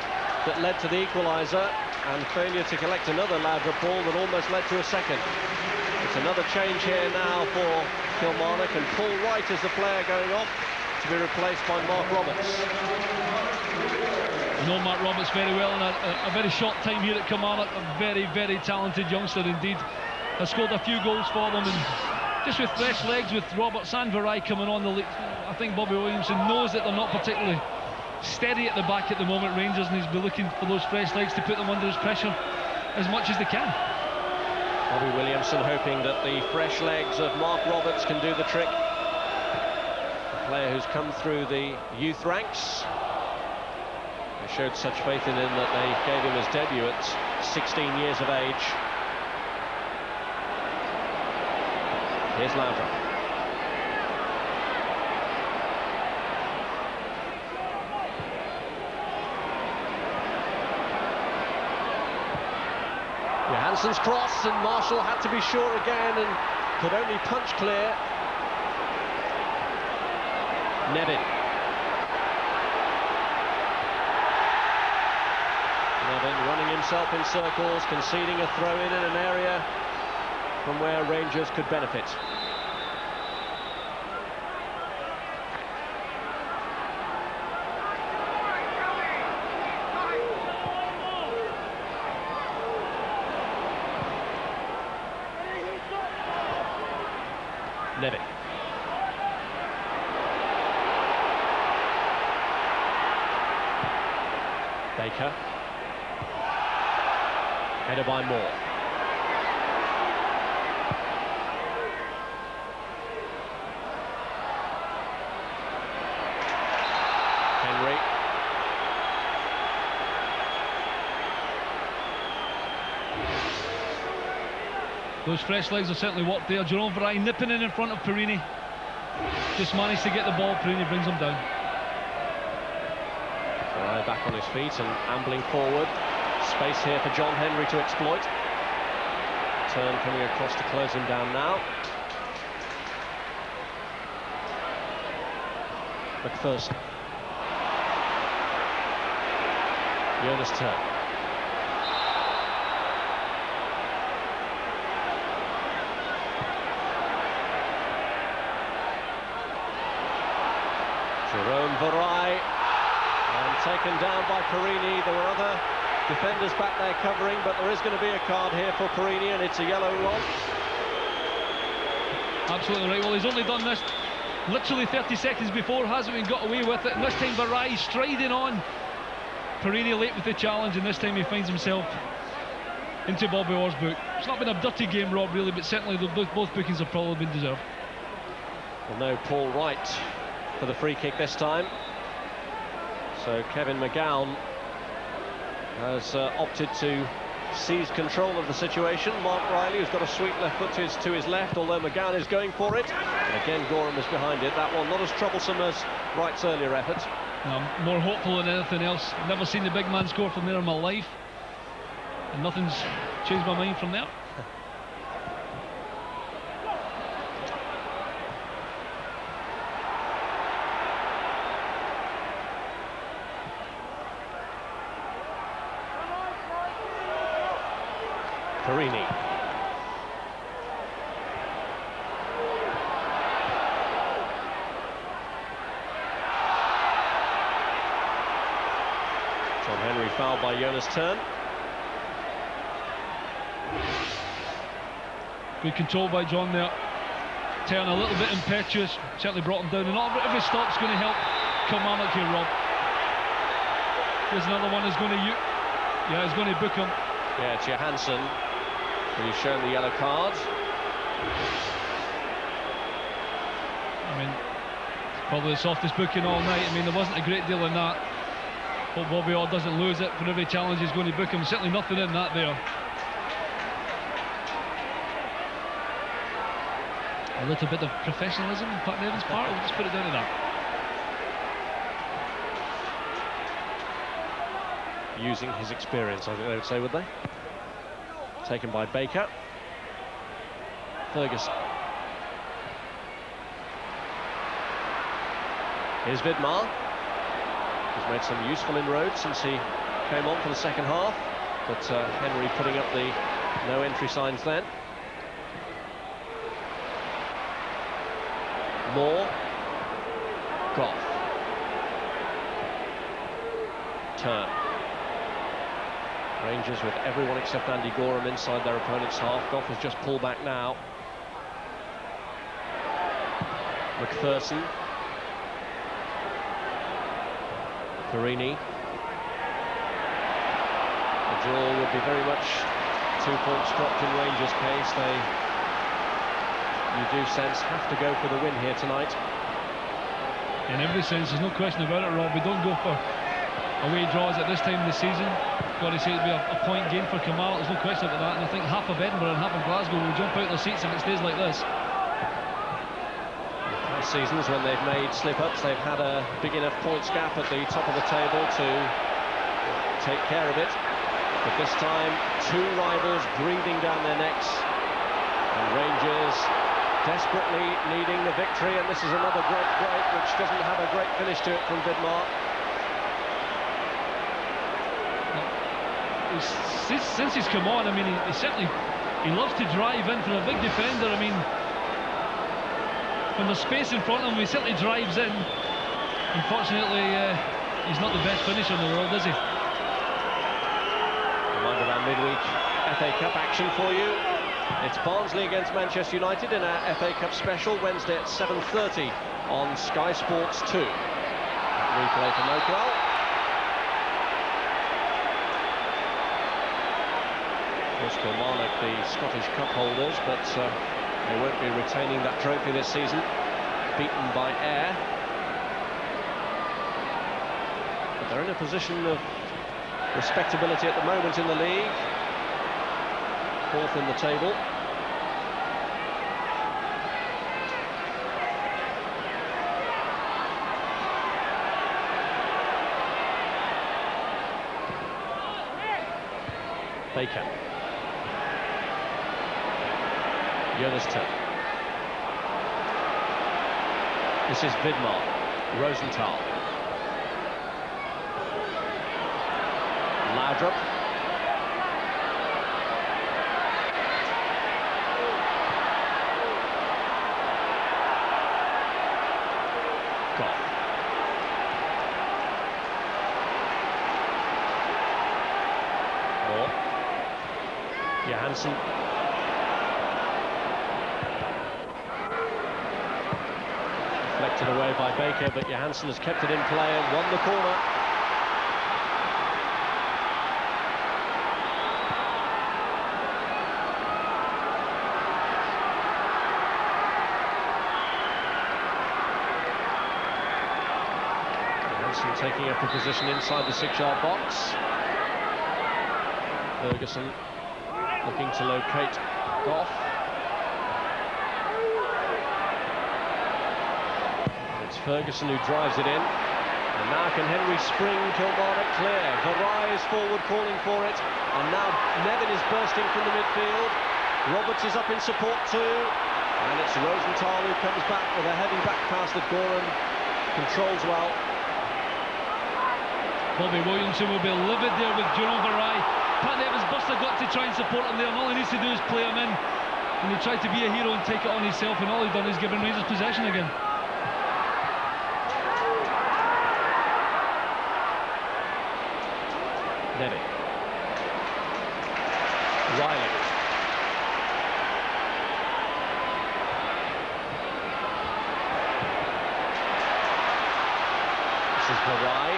that led to the equaliser, and failure to collect another Laudrup ball that almost led to a second. It's another change here now for Kilmarnock, and Paul Wright is the player going off to be replaced by Mark Roberts. I know Mark Roberts very well in a very short time here at Kilmarnock. A very, very talented youngster indeed. Has scored a few goals for them, and just with fresh legs, with Roberts and Varai coming on, I think Bobby Williamson knows that they're not particularly steady at the back at the moment, Rangers, and he's been looking for those fresh legs to put them under his pressure as much as they can. Bobby Williamson hoping that the fresh legs of Mark Roberts can do the trick. A player who's come through the youth ranks. They showed such faith in him that they gave him his debut at 16 years of age. Here's Laudrup. Johansson's cross, and Marshall had to be sure again and could only punch clear. Nevin. Nevin running himself in circles, conceding a throw-in in an area from where Rangers could benefit. Nevin. Baker. Headed by Moore. Henry. Those fresh legs are certainly worked there. Jerome Varai nipping in front of Perini. Just managed to get the ball. Perini brings him down. Varai back on his feet and ambling forward. Space here for John Henry to exploit. Turn coming across to close him down now. McPherson. Jonas Turn. Jerome Varai, and taken down by Perini. There were other defenders back there covering, but there is going to be a card here for Perini, and it's a yellow one. Absolutely right. Well, he's only done this literally 30 seconds before, hasn't he, got away with it, and this time Varai striding on. Perini late with the challenge, and this time he finds himself into Bobby Orr's book. It's not been a dirty game, Rob, really, but certainly both bookings have probably been deserved. Well, no Paul Wright for the free kick this time. So Kevin McGowan has opted to seize control of the situation. Mark Riley, who's got a sweet left foot to his left, although McGowan is going for it. And again, Gorham is behind it. That one not as troublesome as Wright's earlier effort. I'm more hopeful than anything else. Never seen the big man score from there in my life, and nothing's changed my mind from there. Perini. John Henry fouled by Jonas Turn. Good control by John there. Turn a little bit impetuous, certainly brought him down, and not every stop's going to help Kilmarnock here, Rob. Here's another one who's going to he's going to book him. Yeah, it's Johansson, and he's shown the yellow card. I mean, it's probably the softest booking all night. I mean, there wasn't a great deal in that. Hope Bobby Orr doesn't lose it for every challenge he's going to book him. Certainly nothing in that there. A little bit of professionalism on Pat Nevin's part, we'll just put it down to that. Using his experience, I think they would say, would they? Taken by Baker. Ferguson. Here's Vidmar. He's made some useful inroads since he came on for the second half, but Henry putting up the no entry signs then. Moore. Goff. Turn. Rangers with everyone except Andy Gorham inside their opponent's half. Goff has just pulled back now. McPherson. Perini. The draw would be very much 2 points dropped in Rangers' case. They, you do sense, have to go for the win here tonight. In every sense, there's no question about it, Rob. We don't go for away draws at this time of the season. Got to say it'll be a point game for Kilmarnock, there's no question about that, and I think half of Edinburgh and half of Glasgow will jump out of their seats if it stays like this. Past seasons, when they've made slip-ups, they've had a big enough points gap at the top of the table to take care of it. But this time, two rivals breathing down their necks, and Rangers desperately needing the victory, and this is another great break which doesn't have a great finish to it from Vidmar. Since he's come on, I mean, he certainly loves to drive in for a big defender. I mean, when there's space in front of him, he certainly drives in. Unfortunately, he's not the best finisher in the world, is he? Reminder of our midweek FA Cup action for you. It's Barnsley against Manchester United in our FA Cup special, Wednesday at 7:30 on Sky Sports 2. Replay from Oakwell. Kilmarnock, the Scottish Cup holders, but they won't be retaining that trophy this season, beaten by Ayr. But they're in a position of respectability at the moment in the league, fourth in the table. Baker. Jonas Turn. This is Vidmar. Rosenthal. Laudrup. Goff. Moore. Johansson. Deflected away by Baker, but Johansson has kept it in play and won the corner. Johansson taking up a position inside the 6-yard box. Ferguson looking to locate Goff. It's Ferguson who drives it in. And now can Henry spring Kilmarnock clear? Varai is forward calling for it. And now Nevin is bursting from the midfield. Roberts is up in support too. And it's Rosenthal who comes back with a heavy back pass that Gorham controls well. Bobby Williamson will be livid there with Jerome Varai. Pat Nevins-Buster got to try and support him there, and all he needs to do is play him in. And he tried to be a hero and take it on himself, and all he's done is given Rangers possession again. Nevin. Riley. This is Barai.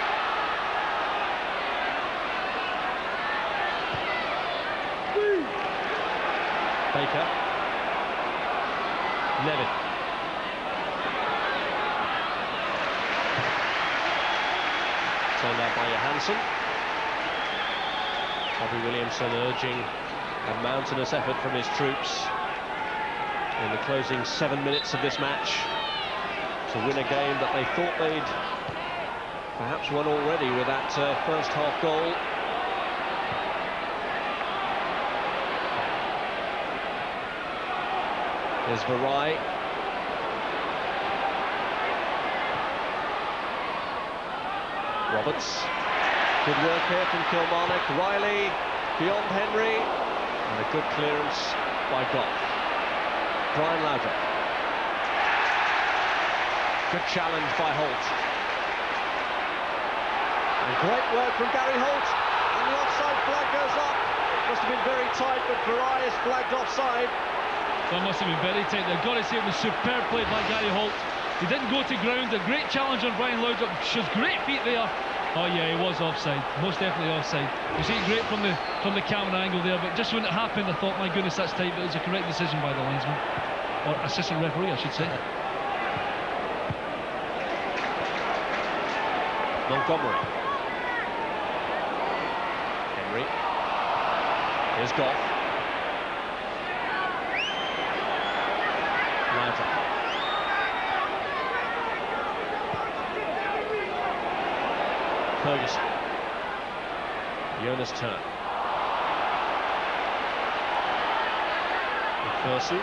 Baker. Nevin. Turned out by Johansson. Bobby Williamson urging a mountainous effort from his troops in the closing 7 minutes of this match to win a game that they thought they'd perhaps won already with that first half goal. There's Barai. Roberts. Good work here from Kilmarnock. Riley beyond Henry. And a good clearance by Goff. Brian Laudrup. Good challenge by Holt. And great work from Gary Holt. And the offside flag goes up. Must have been very tight, but Barai is flagged offside. That must have been very tight. I've got to say it was superb play by Gary Holt. He didn't go to ground. A great challenge on Brian Laudrup. Shows great feet there. Oh yeah, he was offside. Most definitely offside. You see it great from the camera angle there, but just when it happened, I thought, my goodness, that's tight. But it was a correct decision by the linesman, or assistant referee, I should say. Montgomery. Henry. Here's Goff. Laudrup. Ferguson. Jonas Turn. McPherson.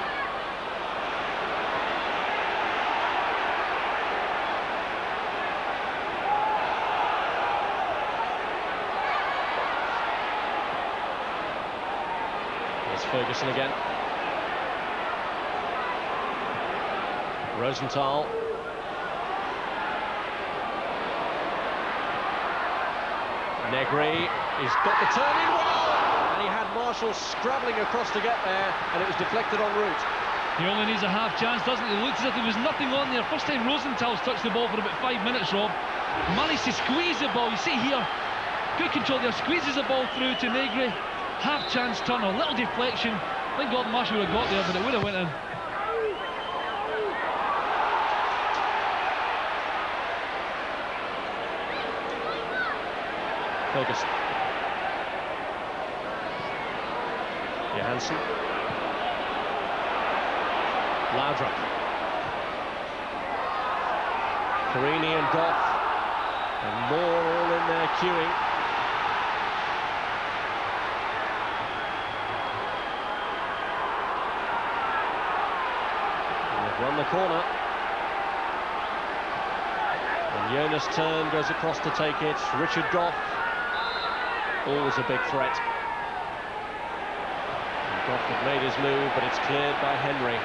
There's Ferguson again. Rosenthal. Negri, he's got the turn in well, and he had Marshall scrabbling across to get there, and it was deflected en route. He only needs a half chance, doesn't he? It looks as if there was nothing on there. First time Rosenthal's touched the ball for about 5 minutes, Rob. Managed to squeeze the ball. You see here, good control there, squeezes the ball through to Negri. Half chance turn, a little deflection. Thank God Marshall would have got there, but it would have went in. Ferguson. Johansson. Laudrup. Carini and Goff. And more all in there queuing. And they've run the corner. And Jonas Turn goes across to take it. Richard Goff. Always a big threat. And Goff had made his move, but it's cleared by Henry.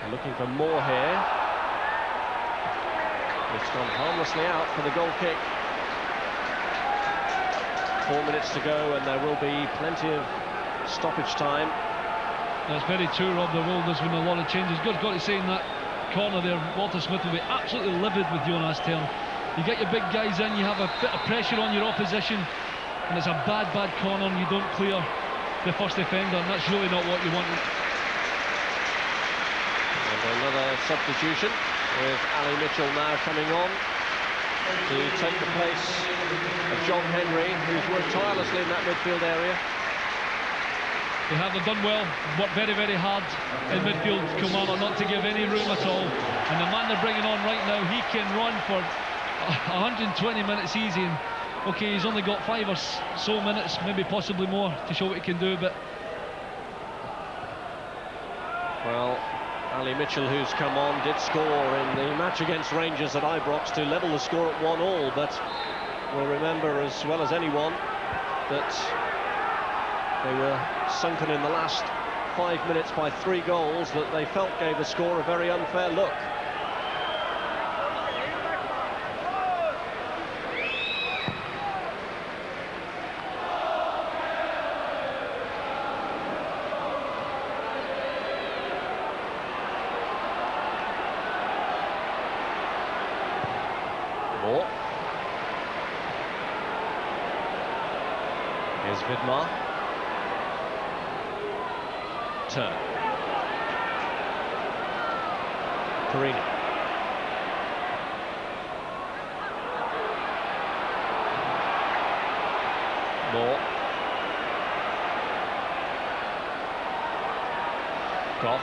And looking for more here. It's gone harmlessly out for the goal kick. 4 minutes to go, and there will be plenty of stoppage time. That's very true, Rob. There will. There's been a lot of changes. Got to say, in that corner there, Walter Smith will be absolutely livid with Jonas Turn. You get your big guys in, you have a bit of pressure on your opposition, and it's a bad corner, and you don't clear the first defender, and that's really not what you want. And another substitution with Ali Mitchell now coming on to take the place of John Henry, who's worked tirelessly in that midfield area. They have done well, worked very, very hard in midfield, Kilmarnock, not to give any room at all. And the man they're bringing on right now, he can run for 120 minutes easy, and okay, he's only got 5 or so minutes, maybe possibly more, to show what he can do. But well, Ali Mitchell, who's come on, did score in the match against Rangers at Ibrox to level the score at 1-1, but will remember as well as anyone that they were sunken in the last 5 minutes by 3 goals that they felt gave the score a very unfair look. Moore. Here's Vidmar. Turn. Perini. Moore. Goff.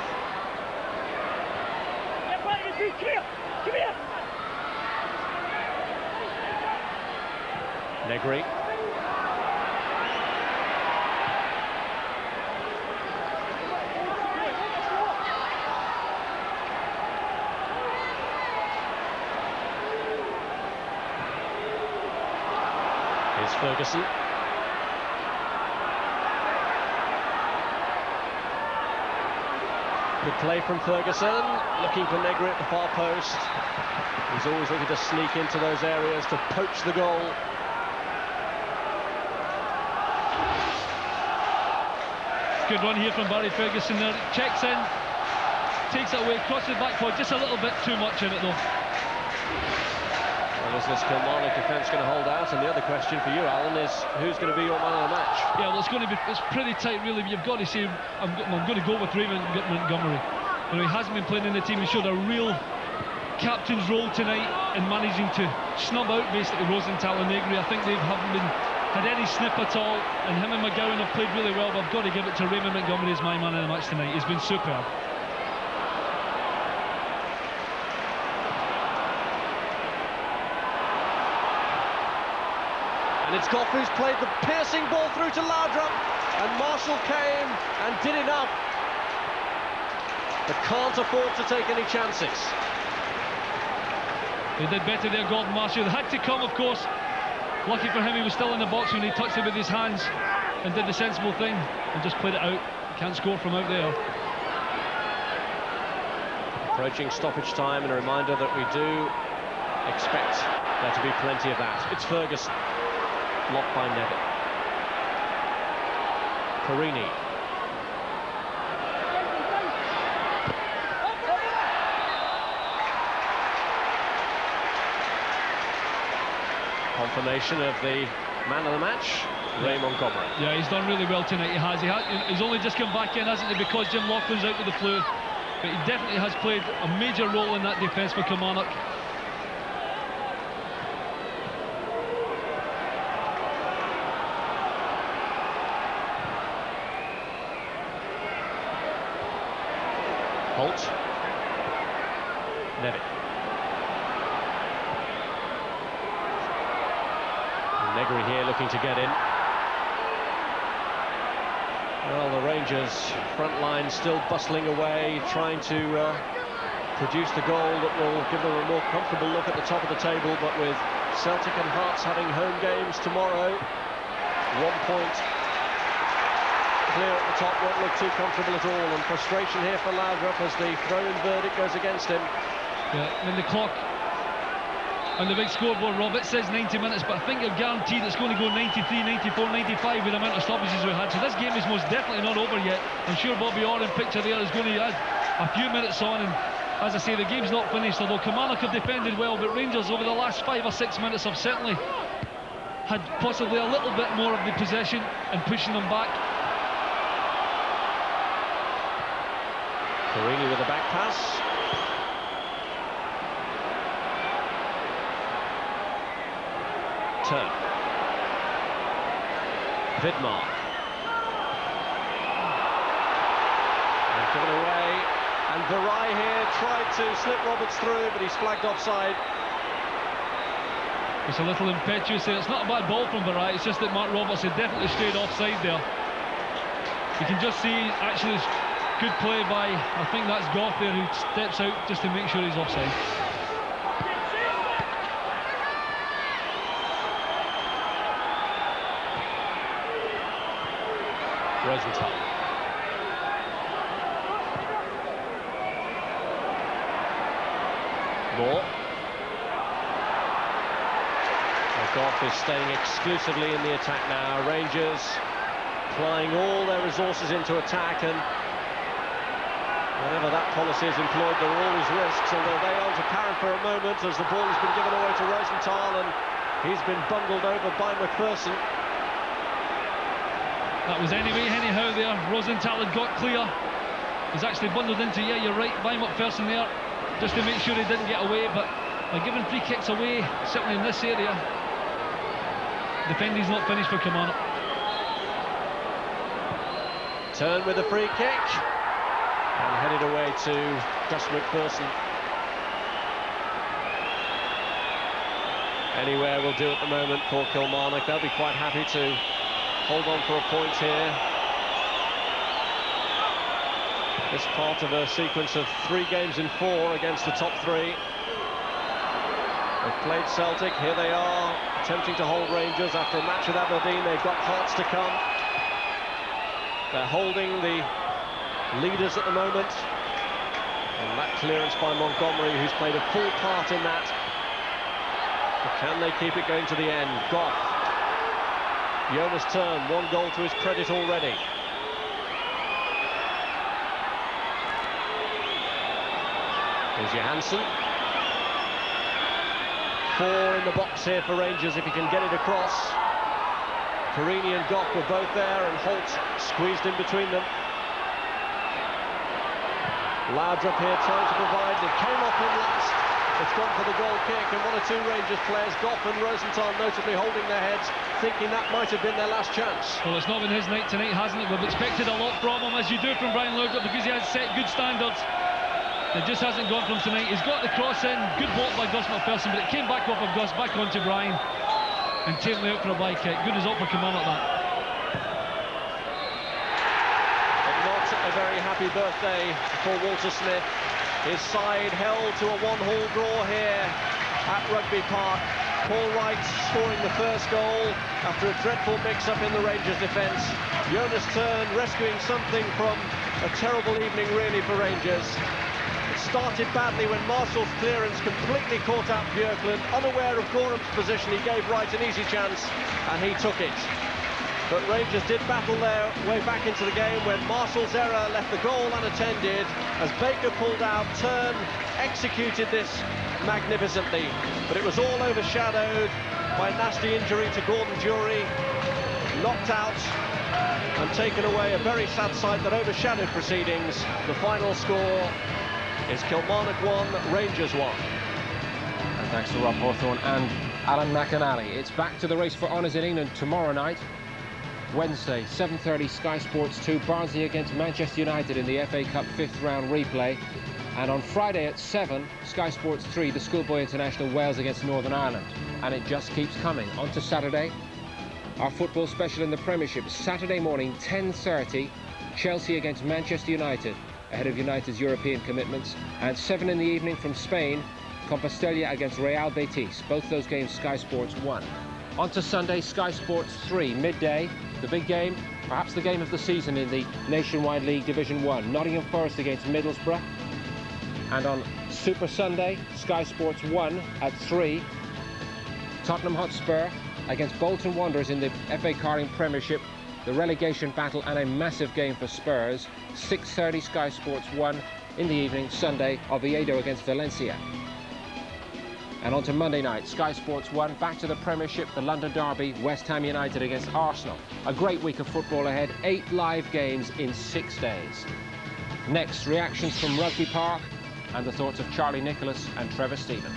Negri. Here's Ferguson. Good play from Ferguson, looking for Negri at the far post. He's always looking to sneak into those areas to poach the goal. Good run here from Barry Ferguson there. Checks in, takes it away, crosses back forward, just a little bit too much in it though. Well, is this Kilmarnock defence going to hold out? And the other question for you, Alan, is who's going to be your man of the match? Yeah, well, it's pretty tight really, but you've got to say, I'm going to go with Raymond Montgomery. You know, he hasn't been playing in the team, he showed a real captain's role tonight in managing to snub out basically Rosenthal and Negri. I think they haven't had any snip at all, and him and McGowan have played really well, but I've got to give it to Raymond Montgomery as my man of the match tonight. He's been superb. And it's Goff who's played the piercing ball through to Laudrup, and Marshall came and did enough, but can't afford to take any chances. They did better there, Gordon Marshall. They had to come, of course. Lucky for him, he was still in the box when he touched it with his hands and did the sensible thing and just played it out. Can't score from out there. Approaching stoppage time, and a reminder that we do expect there to be plenty of that. It's Ferguson, blocked by Neville. Perini. Confirmation of the man of the match, Ray Montgomery. Yeah, he's done really well tonight. He's only just come back in, hasn't he, because Jim Laughlin's out with the flu. But he definitely has played a major role in that defence for Kilmarnock. Holt. Neville. Negri here looking to get in. Well, the Rangers front line still bustling away, trying to produce the goal that will give them a more comfortable look at the top of the table, but with Celtic and Hearts having home games tomorrow, 1 point clear at the top won't look too comfortable at all, and frustration here for Laudrup as the throw-in verdict goes against him. Yeah, and the clock on the big scoreboard, Rob, it says 90 minutes, but I think you're guaranteed it's going to go 93, 94, 95 with the amount of stoppages we had. So this game is most definitely not over yet. I'm sure Bobby Orr in picture there is going to add a few minutes on, and as I say, the game's not finished, although Kilmarnock have defended well, but Rangers over the last 5 or 6 minutes have certainly had possibly a little bit more of the possession and pushing them back. Perini with a back pass. Turn. Vidmar. And given away. And Varai here tried to slip Roberts through, but he's flagged offside. It's a little impetuous there. It's not a bad ball from Varai, it's just that Mark Roberts had definitely strayed offside there. You can just see, actually, it's good play by, I think that's Goff there, who steps out just to make sure he's offside. Rosenthal. Moore. Goff is staying exclusively in the attack now. Rangers applying all their resources into attack, and whenever that policy is employed, there are always risks, although they aren't apparent for a moment as the ball has been given away to Rosenthal and he's been bundled over by McPherson. That was anyhow there. Rosenthal had got clear. He's actually bundled into, yeah, you're right, by McPherson there, just to make sure he didn't get away, but by giving free kicks away, certainly in this area, defending's not finished for Kilmarnock. Turn with a free kick and headed away to Gus McPherson. Anywhere will do at the moment for Kilmarnock. They'll be quite happy to hold on for a point here. This part of a sequence of 3 games in 4 against the top 3. They've played Celtic, here they are, attempting to hold Rangers after a match with Aberdeen. They've got Hearts to come. They're holding the leaders at the moment. And that clearance by Montgomery, who's played a full part in that. But can they keep it going to the end? Goff. Jonas Tern, 1 goal to his credit already. Here's Johansson. 4 in the box here for Rangers if he can get it across. Carini and Goff were both there and Holt squeezed in between them. Laudrup here trying to provide. It came off him last. It's gone for the goal kick, and 1 or 2 Rangers players, Goff and Rosenthal, notably holding their heads, thinking that might have been their last chance. Well, it's not been his night tonight, hasn't it? We've expected a lot from him, as you do from Brian Laudrup, because he has set good standards. It just hasn't gone from tonight. He's got the cross in, good block by Gus McPherson, but it came back off of Gus, back onto Brian, and taken out for a by kick. Good result for Kilmarnock, that. But not a very happy birthday for Walter Smith. His side held to a 1-1 draw here at Rugby Park. Paul Wright scoring the first goal after a dreadful mix-up in the Rangers defence. Jonas Tern rescuing something from a terrible evening really for Rangers. It started badly when Marshall's clearance completely caught out Björklund. Unaware of Gorham's position, he gave Wright an easy chance and he took it. But Rangers did battle their way back into the game when Marshall's error left the goal unattended. As Baker pulled out, Tern executed this magnificently. But it was all overshadowed by a nasty injury to Gordon Jury. Knocked out and taken away, a very sad sight that overshadowed proceedings. The final score is Kilmarnock 1, Rangers 1. And thanks to Rob Hawthorne and Alan McAnally. It's back to the race for honours in England tomorrow night. Wednesday, 7:30, Sky Sports 2, Barnsley against Manchester United in the FA Cup 5th round replay. And on Friday at 7, Sky Sports 3, the Schoolboy International, Wales against Northern Ireland. And it just keeps coming. On to Saturday, our football special in the Premiership. Saturday morning, 10:30, Chelsea against Manchester United, ahead of United's European commitments. And 7 in the evening from Spain, Compostela against Real Betis. Both those games, Sky Sports 1. On to Sunday, Sky Sports 3, midday. The big game, perhaps the game of the season in the Nationwide League Division 1. Nottingham Forest against Middlesbrough. And on Super Sunday, Sky Sports 1 at 3. Tottenham Hotspur against Bolton Wanderers in the FA Carling Premiership. The relegation battle and a massive game for Spurs. 6:30, Sky Sports 1 in the evening, Sunday, Oviedo against Valencia. And on to Monday night, Sky Sports 1, back to the Premiership, the London Derby, West Ham United against Arsenal. A great week of football ahead, 8 live games in 6 days. Next, reactions from Rugby Park and the thoughts of Charlie Nicholas and Trevor Stephen.